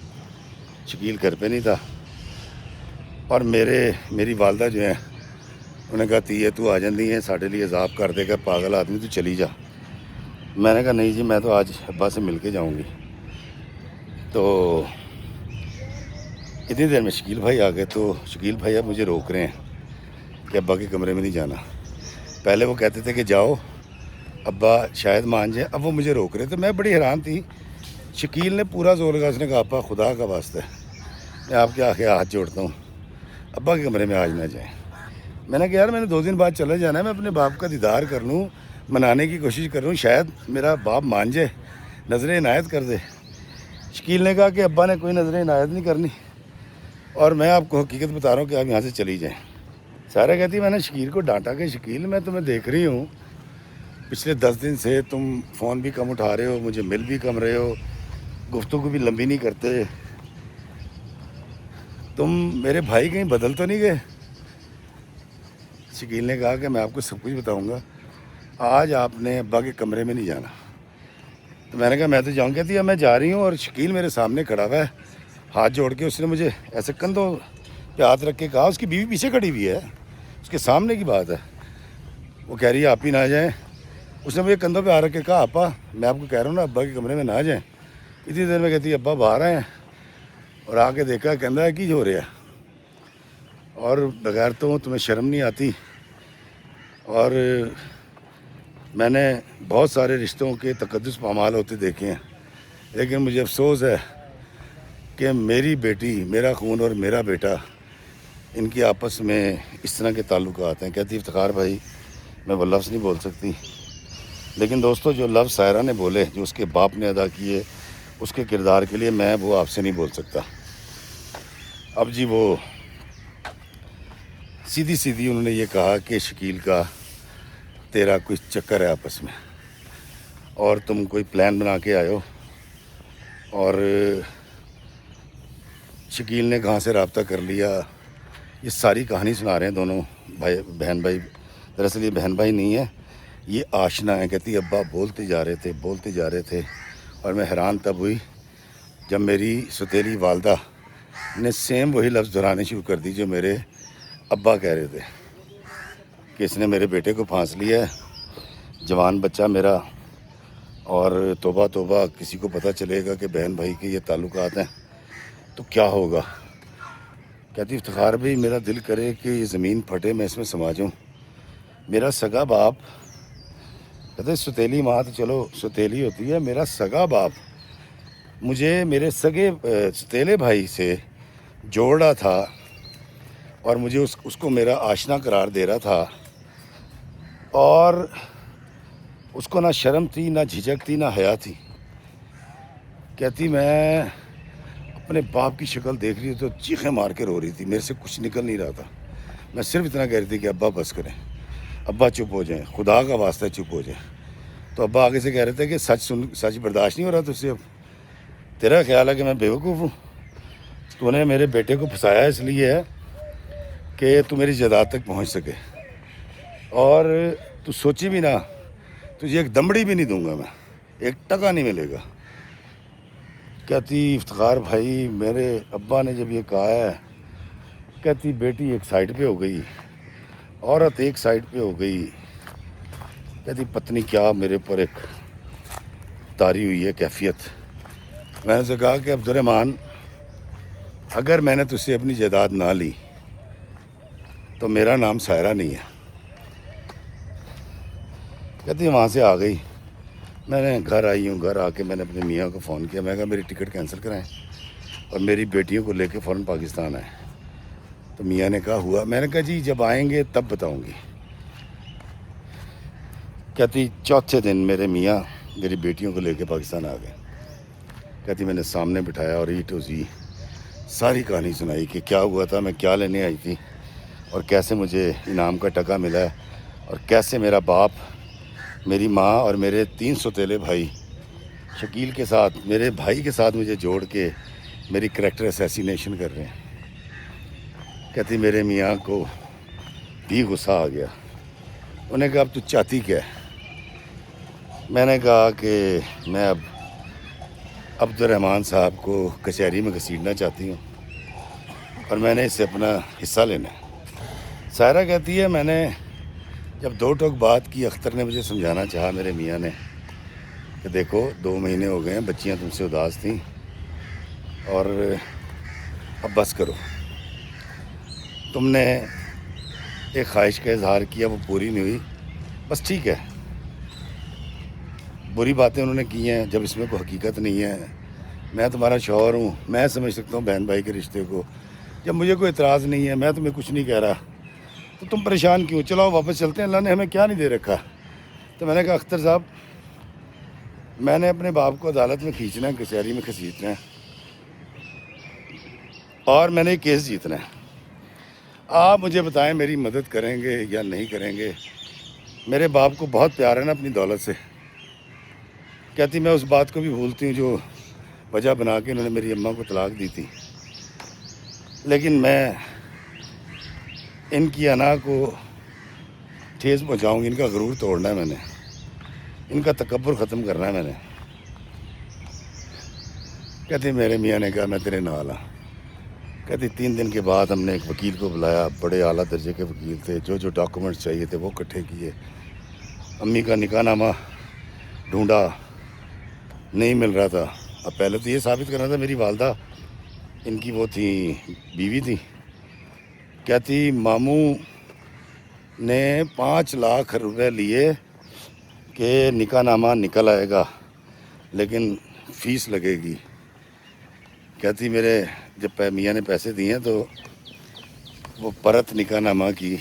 شکیل گھر پہ نہیں تھا, اور میری والدہ جو ہیں انہوں نے کہا تیے تو آ جاندی ہیں, ساڑھے لیے عذاب کر دے گا پاگل آدمی, تو چلی جا. میں نے کہا نہیں جی, میں تو آج ابا سے مل کے جاؤں گی. تو اتنی دیر میں شکیل بھائی آ گئے. تو شکیل بھائی اب مجھے روک رہے ہیں کہ ابا کے کمرے میں نہیں جانا. پہلے وہ کہتے تھے کہ جاؤ ابا شاید مان جائیں, اب وہ مجھے روک رہے. تو میں بڑی حیران تھی. شکیل نے پورا زور لگا, اس نے کہا ابا خدا کا واسطہ ہے, میں آپ کے آخر ہاتھ جوڑتا ہوں, ابا کے کمرے میں آج نہ جائیں. میں نے کہا یار میں نے 2 دن بعد چلے جانا ہے, میں اپنے باپ کا دیدار کر لوں, منانے کی کوشش کر لوں, شاید میرا باپ مان جائے, نظر عنایت کر دے. شکیل نے کہا کہ ابا نے کوئی نظر عنایت نہیں کرنی, اور میں آپ کو حقیقت بتا رہا ہوں کہ آپ یہاں سے چلی جائیں۔ سارا کہتی ہے میں نے شکیل کو ڈانٹا کہ شکیل میں تمہیں دیکھ رہی ہوں پچھلے 10 دن سے تم فون بھی کم اٹھا رہے ہو، مجھے مل بھی کم رہے ہو، گفتگو بھی لمبی نہیں کرتے، تم میرے بھائی کہیں بدل تو نہیں گئے؟ شکیل نے کہا کہ میں آپ کو سب کچھ بتاؤں گا، آج آپ نے ابا کے کمرے میں نہیں جانا۔ تو میں نے کہا میں تو جاؤں، کہتی ہے میں جا رہی ہوں، اور شکیل میرے سامنے کھڑا ہوا ہے ہاتھ جوڑ کے، اس نے مجھے ایسے کندھوں پہ ہاتھ رکھ کے کہا، اس کی بیوی پیچھے کھڑی ہوئی ہے، اس کے سامنے کی بات ہے، وہ کہہ رہی ہے آپ ہی نہ جائیں، اس نے مجھے کندھوں پہ ہاتھ رکھ کے کہا آپا میں آپ کو کہہ رہا ہوں نا ابا کے کمرے میں نہ جائیں۔ اتنی دیر میں کہتی ہے ابا باہر آئے ہیں، اور آ کے دیکھا کہنا ہے کی ہو رہا ہے، اور بغیر تو تمہیں شرم نہیں آتی، اور میں نے بہت سارے رشتوں کے تقدس پامال ہوتے دیکھے ہیں، لیکن مجھے افسوس ہے کہ میری بیٹی، میرا خون اور میرا بیٹا، ان کی آپس میں اس طرح کے تعلقات ہیں۔ کہتی افتخار بھائی میں وہ لفظ نہیں بول سکتی، لیکن دوستو جو لفظ سائرہ نے بولے، جو اس کے باپ نے ادا کیے، اس کے کردار کے لیے میں وہ آپ سے نہیں بول سکتا۔ اب جی وہ سیدھی انہوں نے یہ کہا کہ شکیل کا تیرا کوئی چکر ہے آپس میں، اور تم کوئی پلان بنا کے آئے ہو، اور شکیل نے کہاں سے رابطہ کر لیا، یہ ساری کہانی سنا رہے ہیں دونوں بہن بھائی۔ دراصل یہ بہن بھائی نہیں ہے، یہ آشنا ہے۔ کہتی ابا بولتے جا رہے تھے، اور میں حیران تب ہوئی جب میری ستیلی والدہ نے سیم وہی لفظ دہرانے شروع کر دی جو میرے ابا کہہ رہے تھے کہ اس نے میرے بیٹے کو پھانس لیا ہے، جوان بچہ میرا، اور توبہ توبہ کسی کو پتہ چلے گا کہ بہن بھائی کے یہ تعلقات ہیں تو کیا ہوگا۔ کہتی افتخار بھائی میرا دل کرے کہ یہ زمین پھٹے، میں اس میں سما جاؤں۔ میرا سگا باپ، کہتے ستیلی ماں تو چلو ستیلی ہوتی ہے، میرا سگا باپ مجھے میرے سگے ستیلے بھائی سے جوڑ رہا تھا، اور مجھے اس کو میرا آشنا قرار دے رہا تھا، اور اس کو نہ شرم تھی، نہ جھجک تھی، نہ حیا تھی۔ کہتی میں اپنے باپ کی شکل دیکھ رہی تو چیخیں مار کے رو رہی تھی، میرے سے کچھ نکل نہیں رہا تھا، میں صرف اتنا کہہ رہی تھی کہ ابا بس کریں، ابا چپ ہو جائیں، خدا کا واسطہ چپ ہو جائیں۔ تو ابا آگے سے کہہ رہے تھے کہ سچ برداشت نہیں ہو رہا تجھ سے، اب تیرا خیال ہے کہ میں بیوقوف ہوں، تو نے میرے بیٹے کو پھنسایا اس لیے ہے کہ تو میری جائیداد تک پہنچ سکے، اور تو سوچی بھی نہ، تجھے ایک دمڑی بھی نہیں دوں گا، میں ایک ٹکا نہیں ملے گا۔ کہتی افتخار بھائی میرے ابا نے جب یہ کہا ہے، کہتی بیٹی ایک سائڈ پہ ہو گئی، عورت ایک سائڈ پہ ہو گئی، کہتی پتنی کیا میرے پر ایک طاری ہوئی ہے کیفیت۔ میں نے سے کہا کہ عبد الرحمن اگر میں نے تجھ سے اپنی جائیداد نہ لی تو میرا نام سائرہ نہیں ہے۔ کہتی وہاں سے آ گئی، میں نے گھر آئی ہوں، گھر آ کے میں نے اپنے میاں کو فون کیا، میں کہا میری ٹکٹ کینسل کرائیں اور میری بیٹیوں کو لے کے فوراً پاکستان آئے۔ تو میاں نے کہا ہوا؟ میں نے کہا جی جب آئیں گے تب بتاؤں گی۔ کہتی چوتھے دن میرے میاں میری بیٹیوں کو لے کے پاکستان آ گئے۔ کہتی میں نے سامنے بٹھایا اور ای ٹو زی ساری کہانی سنائی کہ کیا ہوا تھا، میں کیا لینے آئی تھی، اور کیسے مجھے انعام کا ٹکا ملا ہے، اور کیسے میرا باپ، میری ماں اور میرے 3 ستیلے بھائی شکیل کے ساتھ، میرے بھائی کے ساتھ مجھے جوڑ کے میری کریکٹر اسیسینیشن کر رہے ہیں۔ کہتی میرے میاں کو بھی غصہ آ گیا، انہوں نے کہا اب تو چاہتی کیا ہے؟ میں نے کہا کہ میں اب عبد الرحمن صاحب کو کچہری میں گھسیٹنا چاہتی ہوں، اور میں نے اس سے اپنا حصہ لینا ہے۔ سائرہ کہتی ہے میں نے جب 2 ٹوک بات کی، اختر نے مجھے سمجھانا چاہا، میرے میاں نے، کہ دیکھو 2 مہینے ہو گئے ہیں، بچیاں تم سے اداس تھیں، اور اب بس کرو، تم نے ایک خواہش کا اظہار کیا، وہ پوری نہیں ہوئی، بس ٹھیک ہے، بری باتیں انہوں نے کی ہیں، جب اس میں کوئی حقیقت نہیں ہے، میں تمہارا شوہر ہوں، میں سمجھ سکتا ہوں بہن بھائی کے رشتے کو، جب مجھے کوئی اعتراض نہیں ہے، میں تمہیں کچھ نہیں کہہ رہا، تو تم پریشان کیوں؟ چلو واپس چلتے ہیں، اللہ نے ہمیں کیا نہیں دے رکھا۔ تو میں نے کہا اختر صاحب میں نے اپنے باپ کو عدالت میں کھینچنا ہے، کچہری میں گھسیٹنا ہے، اور میں نے کیس جیتنا ہے. آپ مجھے بتائیں میری مدد کریں گے یا نہیں کریں گے. میرے باپ کو بہت پیار ہے نا اپنی دولت سے. کہتی میں اس بات کو بھی بھولتی ہوں جو وجہ بنا کے انہوں نے میری اماں کو طلاق دی تھی. لیکن میں ان کی انا کو ٹھیس پہنچاؤں گی. ان کا غرور توڑنا ہے میں نے. ان کا تکبر ختم کرنا ہے میں نے. کہتی میرے میاں نے کہا میں تیرے نال ہوں. کہتی 3 دن کے بعد ہم نے ایک وکیل کو بلایا. بڑے اعلیٰ درجے کے وکیل تھے. جو ڈاکومنٹس چاہیے تھے وہ اکٹھے کیے. امی کا نکاح نامہ ڈھونڈا, نہیں مل رہا تھا. اب پہلے تو یہ ثابت کرنا تھا میری والدہ ان کی وہ تھی, بیوی تھی. کہتی ماموں نے 5 لاکھ روپے لیے کہ نکاح نامہ نکل آئے گا لیکن فیس لگے گی. کہتی میرے جب میاں نے پیسے دیے ہیں تو وہ پرت نکاح نامہ کی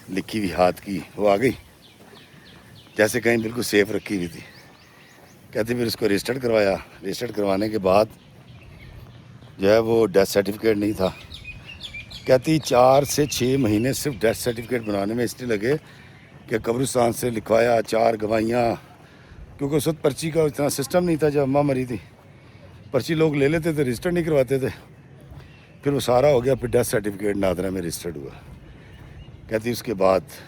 لکھی ہوئی ہاتھ کی وہ آ گئی, جیسے کہیں بالکل سیف رکھی ہوئی تھی. کہتی پھر اس کو رجسٹرڈ کروایا. رجسٹرڈ کروانے کے بعد جو ہے وہ ڈیتھ سرٹیفکیٹ نہیں تھا. کہتی 4 سے 6 مہینے صرف ڈیتھ سرٹیفکیٹ بنانے میں اس لیے لگے کہ قبرستان سے لکھوایا 4 گواہیاں, کیونکہ اس وقت پرچی کا اتنا سسٹم نہیں تھا. جب اماں مری تھی پرچی لوگ لے لیتے تھے, رجسٹر نہیں کرواتے تھے. پھر وہ سارا ہو گیا, پھر ڈیتھ سرٹیفکیٹ نادرہ میں رجسٹرڈ ہوا. کہتی اس کے بعد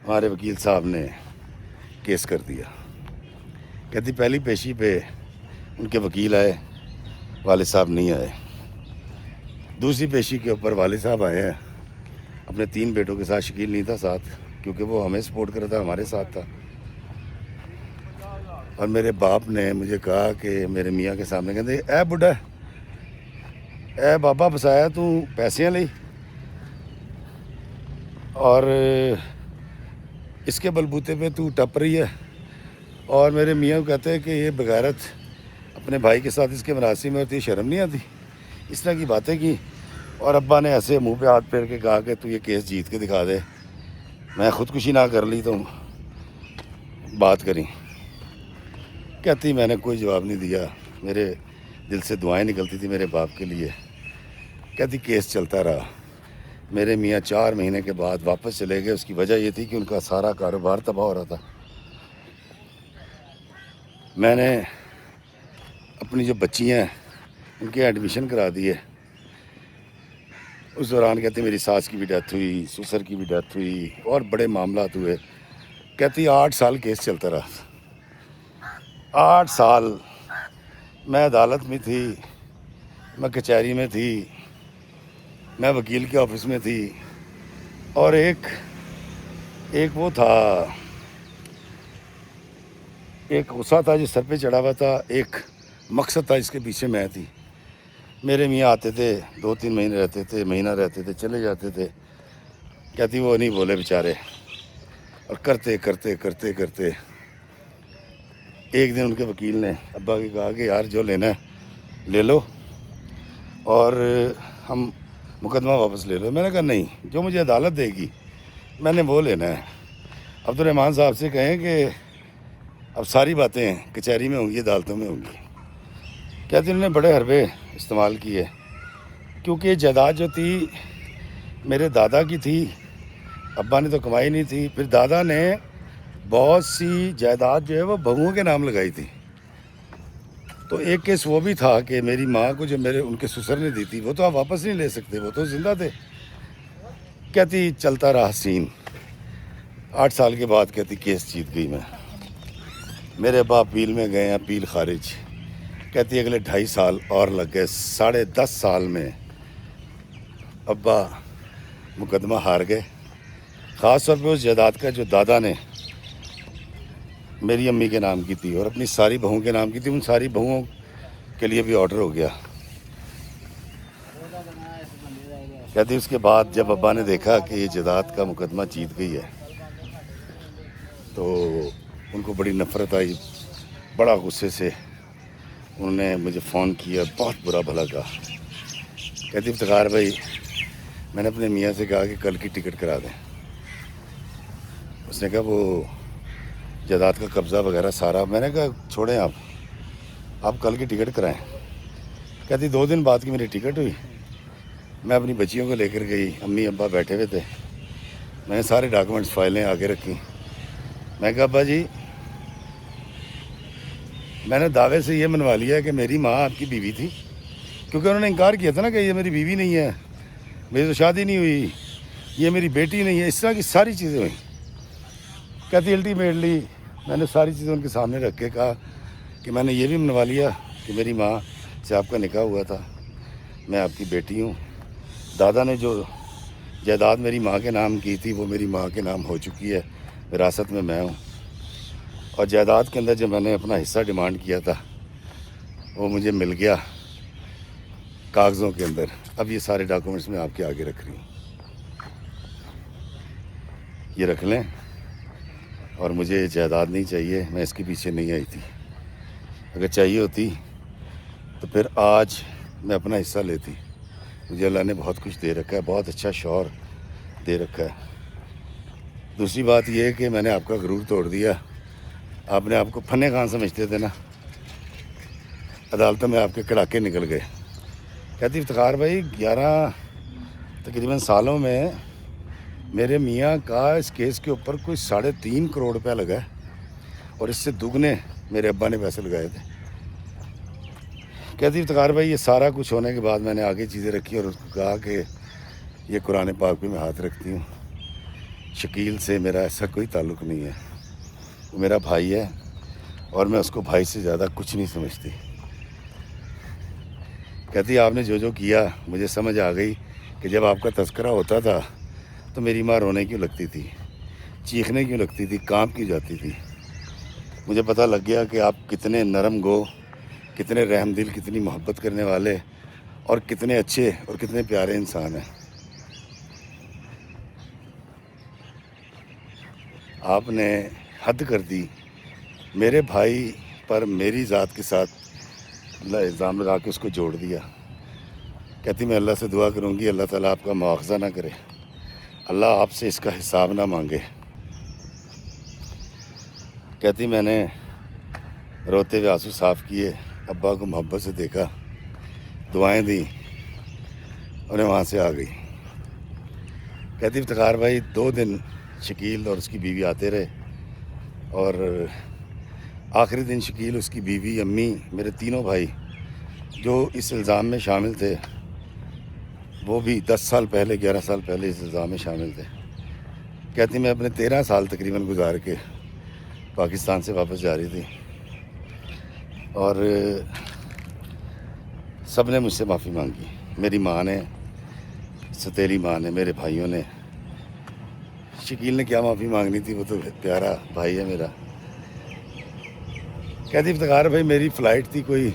ہمارے وکیل صاحب نے کیس کر دیا. کہتی پہلی پیشی پہ ان کے وکیل آئے, والد صاحب نہیں آئے. دوسری پیشی کے اوپر والد صاحب آئے ہیں اپنے 3 بیٹوں کے ساتھ. شکیل نہیں تھا ساتھ کیونکہ وہ ہمیں سپورٹ کر رہا تھا, ہمارے ساتھ تھا. اور میرے باپ نے مجھے کہا کہ میرے میاں کے سامنے کہتے اے بڈھا, اے بابا بسایا تو پیسے لئی اور اس کے بلبوتے پہ تو ٹپ رہی ہے. اور میرے میاں کو کہتے ہیں کہ یہ بغیرت اپنے بھائی کے ساتھ اس کے مراسم میں ہوتی ہے, شرم نہیں آتی. اس طرح کی باتیں کی. اور ابا نے ایسے منہ پہ ہاتھ پھیر کے کہا کہ تو یہ کیس جیت کے دکھا دے. میں خودکشی نہ کر لی تو بات کریں. کہتی میں نے کوئی جواب نہیں دیا. میرے دل سے دعائیں نکلتی تھی میرے باپ کے لیے. کہتی کیس چلتا رہا. میرے میاں 4 مہینے کے بعد واپس چلے گئے. اس کی وجہ یہ تھی کہ ان کا سارا کاروبار تباہ ہو رہا تھا. میں نے اپنی جو بچی ہیں ان کے ایڈمیشن کرا دیے. اس دوران کہتی میری ساس کی بھی ڈیتھ ہوئی, سسر کی بھی ڈیتھ ہوئی اور بڑے معاملات ہوئے. کہتی 8 سال کیس چلتا رہا. 8 سال میں عدالت میں تھی, میں کچہری میں تھی, میں وکیل کے آفس میں تھی. اور ایک وہ تھا, ایک غصہ تھا جو سر پہ چڑھا ہوا تھا, ایک مقصد تھا جس کے پیچھے میں تھی. میرے میاں آتے تھے, 2-3 مہینے رہتے تھے, مہینہ رہتے تھے, چلے جاتے تھے. کہتی وہ نہیں بولے بیچارے. اور کرتے کرتے کرتے کرتے ایک دن ان کے وکیل نے ابا کی کہا کہ یار جو لینا ہے لے لو اور ہم مقدمہ واپس لے لو. میں نے کہا نہیں, جو مجھے عدالت دے گی میں نے وہ لینا ہے. عبدالرحمٰن صاحب سے کہیں کہ اب ساری باتیں کچہری میں ہوں گی, عدالتوں میں ہوں گی. کہتے انہوں نے بڑے حربے استعمال کیے کیونکہ یہ جائیداد جو تھی میرے دادا کی تھی. ابا نے تو کمائی نہیں تھی. پھر دادا نے بہت سی جائیداد جو ہے وہ بہوؤں کے نام لگائی تھی. تو ایک کیس وہ بھی تھا کہ میری ماں کو جو ان کے سسر نے دی تھی وہ تو آپ واپس نہیں لے سکتے, وہ تو زندہ تھے. کہتی چلتا رہا سین. 8 سال کے بعد کہتی کیس جیت گئی میں. میرے ابا اپیل میں گئے, اپیل خارج. کہتی اگلے 2.5 سال اور لگ گئے. 10.5 سال میں ابا مقدمہ ہار گئے. خاص طور پہ اس جائیداد کا جو دادا نے میری امی کے نام کی تھی اور اپنی ساری بہوؤں کے نام کی تھی, ان ساری بہوؤں کے لیے بھی آرڈر ہو گیا. کہتی اس کے بعد جب ابا نے دیکھا کہ یہ جائیداد کا مقدمہ جیت گئی ہے تو ان کو بڑی نفرت آئی, بڑا غصے سے انہوں نے مجھے فون کیا, بہت برا بھلا کہا. کہتی افتخار بھائی میں نے اپنے میاں سے کہا کہ کل کی ٹکٹ کرا دیں. اس نے کہا وہ جائیداد کا قبضہ وغیرہ سارا. میں نے کہا چھوڑیں آپ کل کی ٹکٹ کرائیں. کہتی 2 دن بعد کی میری ٹکٹ ہوئی، میں اپنی بچیوں کو لے کر گئی، امی ابا بیٹھے ہوئے تھے، میں نے سارے ڈاکومنٹس فائلیں آگے رکھی، میں کہا ابا جی میں نے دعوے سے یہ منوا لیا کہ میری ماں آپ کی بیوی تھی، کیونکہ انہوں نے انکار کیا تھا نا کہ یہ میری بیوی نہیں ہے، میری تو شادی نہیں ہوئی، یہ میری بیٹی نہیں ہے، اس طرح کی ساری چیزیں ہوئیں۔ کہتی الٹیمیٹلی میں نے ساری چیزیں ان کے سامنے رکھ کے کہا کہ میں نے یہ بھی منوا لیا کہ میری ماں سے آپ کا نکاح ہوا تھا، میں آپ کی بیٹی ہوں، دادا نے جو جائیداد میری ماں کے نام کی تھی وہ میری ماں کے نام ہو چکی ہے، وراثت میں ہوں، اور جائیداد کے اندر جو میں نے اپنا حصہ ڈیمانڈ کیا تھا وہ مجھے مل گیا کاغذوں کے اندر۔ اب یہ سارے ڈاکومنٹس میں آپ کے آگے رکھ رہی ہوں، یہ رکھ لیں، اور مجھے جائیداد نہیں چاہیے، میں اس کے پیچھے نہیں آئی تھی، اگر چاہیے ہوتی تو پھر آج میں اپنا حصہ لیتی، مجھے اللہ نے بہت کچھ دے رکھا ہے، بہت اچھا شوہر دے رکھا ہے۔ دوسری بات یہ ہے کہ میں نے آپ کا غرور توڑ دیا، آپ نے آپ کو فنے خان سمجھتے تھے نا، عدالتوں میں آپ کے کڑاکے نکل گئے۔ کہتی افتخار بھائی 11 تقریباً سالوں میں میرے میاں کا اس کیس کے اوپر کوئی 3.5 کروڑ روپیہ لگا ہے، اور اس سے دگنے میرے ابا نے پیسے لگائے تھے۔ کہتی افتخار بھائی یہ سارا کچھ ہونے کے بعد میں نے آگے چیزیں رکھی اور اس کو کہا کہ یہ قرآن پاک پہ میں ہاتھ رکھتی ہوں، شکیل سے میرا ایسا کوئی تعلق نہیں ہے، وہ میرا بھائی ہے اور میں اس کو بھائی سے زیادہ کچھ نہیں سمجھتی۔ کہتی آپ نے جو کیا مجھے سمجھ آ گئی کہ جب آپ کا تذکرہ ہوتا تھا تو میری ماں رونے کیوں لگتی تھی، چیخنے کیوں لگتی تھی، کانپ کیوں جاتی تھی۔ مجھے پتہ لگ گیا کہ آپ کتنے نرم گو، کتنے رحم دل، کتنی محبت کرنے والے اور کتنے اچھے اور کتنے پیارے انسان ہیں۔ آپ نے حد کر دی، میرے بھائی پر میری ذات کے ساتھ الزام لگا کے اس کو جوڑ دیا۔ کہتی میں اللہ سے دعا کروں گی اللہ تعالیٰ آپ کا مواخذہ نہ کرے، اللہ آپ سے اس کا حساب نہ مانگے۔ کہتی میں نے روتے ہوئے آنسو صاف کیے، ابا کو محبت سے دیکھا، دعائیں دیں، انہیں وہاں سے آ گئی۔ کہتی افتخار بھائی 2 دن شکیل اور اس کی بیوی آتے رہے، اور آخری دن شکیل، اس کی بیوی، امی، میرے تینوں بھائی جو اس الزام میں شامل تھے، وہ بھی 10 سال پہلے 11 سال پہلے اس الزام میں شامل تھے۔ کہتی میں اپنے 13 سال تقریباً گزار کے پاکستان سے واپس جا رہی تھی، اور سب نے مجھ سے معافی مانگی، میری ماں نے، ستیری ماں نے، میرے بھائیوں نے۔ شکیل نے کیا معافی مانگنی تھی، وہ تو پیارا بھائی ہے میرا۔ کہتی افتخار بھائی میری فلائٹ تھی کوئی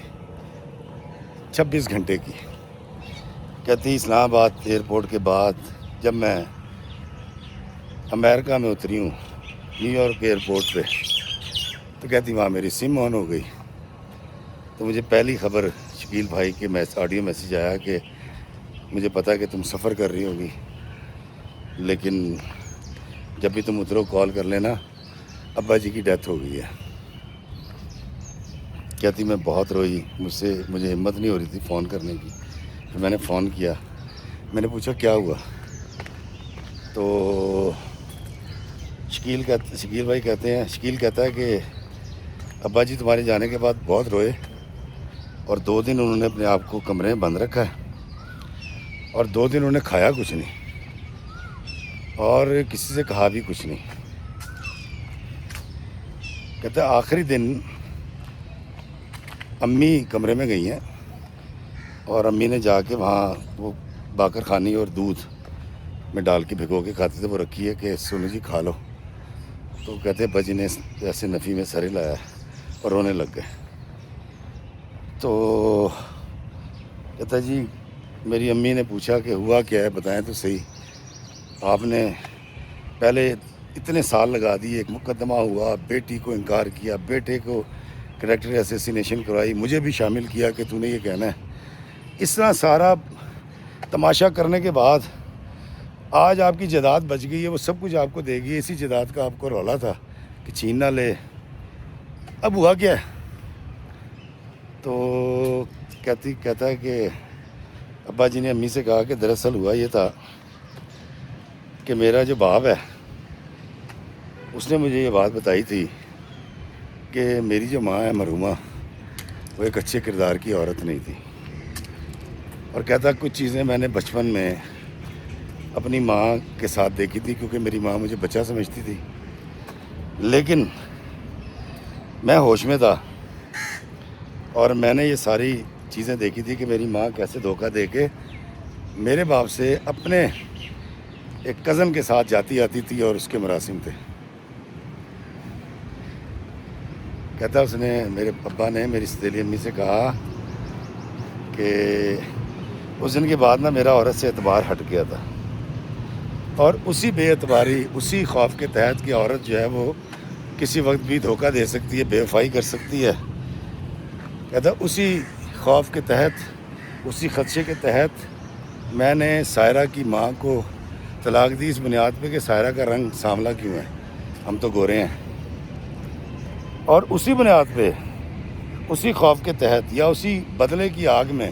26 گھنٹے کی۔ کہتی اسلام آباد ایئرپورٹ کے بعد جب میں امریکہ میں اتری ہوں، نیو یارک ایئرپورٹ پہ، تو کہتی وہاں میری سم آن ہو گئی، تو مجھے پہلی خبر شکیل بھائی کے آڈیو میسیج آیا کہ مجھے پتا کہ تم سفر کر رہی ہوگی، لیکن جب بھی تم اترو کال کر لینا، ابا جی کی ڈیتھ ہو گئی ہے۔ کہتی میں بہت روئی، مجھے ہمت نہیں ہو رہی تھی فون کرنے کی، پھر میں نے فون کیا، میں نے پوچھا کیا ہوا، تو شکیل بھائی کہتے ہیں، شکیل کہتا ہے کہ ابا جی تمہارے جانے کے بعد بہت روئے، اور 2 دن انہوں نے اپنے آپ کو کمرے میں بند رکھا ہے، اور 2 دن انہوں نے کھایا کچھ نہیں اور کسی سے کہا بھی کچھ نہیں۔ کہتا ہے آخری دن امی کمرے میں گئی ہیں، اور امی نے جا کے وہاں وہ باقر خانی اور دودھ میں ڈال کے بھگو کے کھاتے تھے، وہ رکھی ہے کہ سونو جی کھا لو، تو کہتے ہیں بجی نے ایسے نفی میں سر لایا اور رونے لگ گئے۔ تو کہتا جی میری امی نے پوچھا کہ ہوا کیا ہے، بتائیں تو صحیح، آپ نے پہلے اتنے سال لگا دیے، ایک مقدمہ ہوا، بیٹی کو انکار کیا، بیٹے کو کریکٹر اسیسینیشن کروائی، مجھے بھی شامل کیا کہ تو نے یہ کہنا ہے، اس طرح سارا تماشا کرنے کے بعد آج آپ کی جائیداد بچ گئی ہے، وہ سب کچھ آپ کو دے گی، اسی جائیداد کا آپ کو رولا تھا کہ چھین نہ لے۔ اب ہوا کیا ہے، تو کہتا ہے کہ ابا جی نے امی سے کہا کہ دراصل ہوا یہ تھا کہ میرا جو باپ ہے اس نے مجھے یہ بات بتائی تھی کہ میری جو ماں ہے مرحومہ وہ ایک اچھے کردار کی عورت نہیں تھی، اور کہتا کچھ چیزیں میں نے بچپن میں اپنی ماں کے ساتھ دیکھی تھی، کیونکہ میری ماں مجھے بچہ سمجھتی تھی، لیکن میں ہوش میں تھا اور میں نے یہ ساری چیزیں دیکھی تھی کہ میری ماں کیسے دھوکہ دے کے میرے باپ سے اپنے ایک کزن کے ساتھ جاتی آتی تھی اور اس کے مراسم تھے۔ کہتا اس نے میرے ابا نے میری ستیلی امی سے کہا کہ اس دن کے بعد نا میرا عورت سے اعتبار ہٹ گیا تھا، اور اسی بے اعتباری، اسی خوف کے تحت کہ عورت جو ہے وہ کسی وقت بھی دھوکہ دے سکتی ہے، بے وفائی کر سکتی ہے، کہتا اسی خوف کے تحت، اسی خدشے کے تحت میں نے سائرہ کی ماں کو طلاق دی، اس بنیاد پہ کہ سائرہ کا رنگ سانولا کیوں ہے، ہم تو گورے ہیں۔ اور اسی بنیاد پہ، اسی خوف کے تحت یا اسی بدلے کی آگ میں،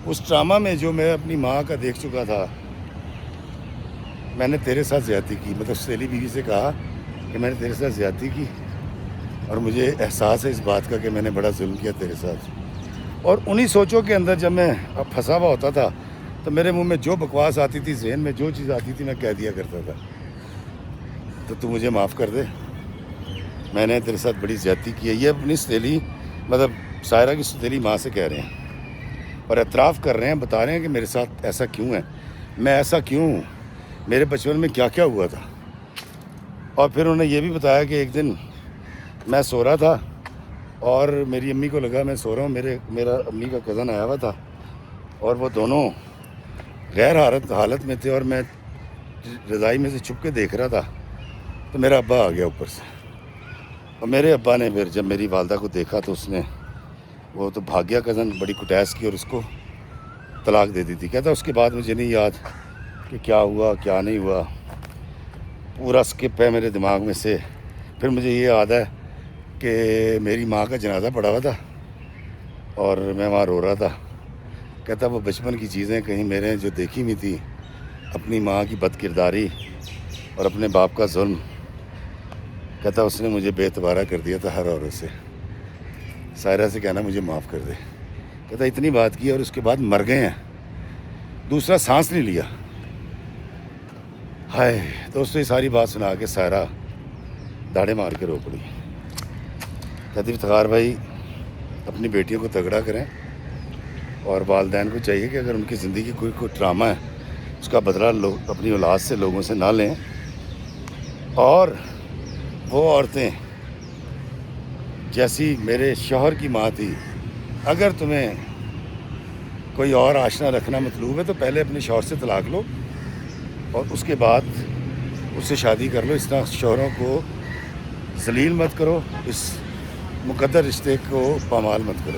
اس ڈرامہ میں جو میں اپنی ماں کا دیکھ چکا تھا، میں نے تیرے ساتھ زیادتی کی، مطلب سہیلی بیوی سے کہا کہ میں نے تیرے ساتھ زیادتی کی اور مجھے احساس ہے اس بات کا کہ میں نے بڑا ظلم کیا تیرے ساتھ۔ اور انہی سوچوں کے اندر جب میں پھنسا ہوا ہوتا تھا تو میرے منہ میں جو بکواس آتی تھی، ذہن میں جو چیز آتی تھی، میں کہہ دیا کرتا تھا، تو مجھے معاف کر دے، میں نے تیرے ساتھ بڑی زیادتی کی ہے۔ یہ اپنی ستیلی، مطلب سائرہ کی ستیلی ماں سے کہہ رہے ہیں اور اعتراف کر رہے ہیں، بتا رہے ہیں کہ میرے ساتھ ایسا کیوں ہے، میں ایسا کیوں ہوں، میرے بچپن میں کیا کیا ہوا تھا۔ اور پھر انہوں نے یہ بھی بتایا کہ ایک دن میں سو رہا تھا اور میری امی کو لگا میں سو رہا ہوں، میرا امی کا کزن آیا ہوا تھا اور وہ دونوں غیر حالت میں تھے، اور میں رضائی میں سے چھپ کے دیکھ رہا تھا، تو میرا ابا آ گیا اوپر سے، اور میرے ابا نے پھر جب میری والدہ کو دیکھا تو اس نے، وہ تو بھاگ گیا کزن، بڑی کٹیس کی اور اس کو طلاق دے دی تھی۔ کہتا اس کے بعد مجھے نہیں یاد کہ کیا ہوا کیا نہیں ہوا، پورا سکپ ہے میرے دماغ میں سے۔ پھر مجھے یہ یاد ہے کہ میری ماں کا جنازہ پڑا ہوا تھا اور میں وہاں رو رہا تھا۔ کہتا وہ بچپن کی چیزیں کہیں میرے جو دیکھی ہوئی تھی، اپنی ماں کی بد کرداری اور اپنے باپ کا ظلم، کہتا اس نے مجھے بے اعتبارہ کر دیا تھا ہر عورت سے۔ سائرہ سے کہنا مجھے معاف کر دے۔ کہتا اتنی بات کی اور اس کے بعد مر گئے ہیں، دوسرا سانس نہیں لیا۔ ہائے دوستو، یہ ساری بات سنا کے سائرہ داڑھیں مار کے رو پڑی۔ کہتی افتخار بھائی اپنی بیٹیوں کو تگڑا کریں، اور والدین کو چاہیے کہ اگر ان کی زندگی کوئی ڈرامہ ہے اس کا بدلہ لوگ اپنی اولاد سے، لوگوں سے نہ لیں، اور وہ عورتیں جیسی میرے شوہر کی ماں تھی، اگر تمہیں کوئی اور آشنا رکھنا مطلوب ہے تو پہلے اپنے شوہر سے طلاق لو اور اس کے بعد اس سے شادی کر لو۔ اس طرح شوہروں کو ذلیل مت کرو، اس مقدر رشتے کو پامال مت کرو۔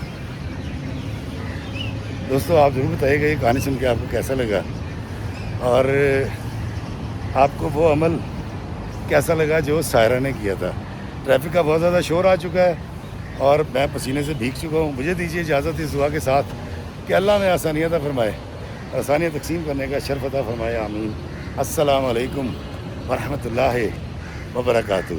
دوستو آپ ضرور بتائیے گا یہ کہانی سن کے آپ کو کیسا لگا، اور آپ کو وہ عمل کیسا لگا جو سائرہ نے کیا تھا۔ ٹریفک کا بہت زیادہ شور آ چکا ہے اور میں پسینے سے بھیگ چکا ہوں۔ مجھے دیجیے اجازت اس دعا کے ساتھ کہ اللہ میں آسانیاں عطا فرمائے، آسانیاں تقسیم کرنے کا شرف عطا فرمائے، آمین۔ السلام علیکم ورحمۃ اللہ وبرکاتہ۔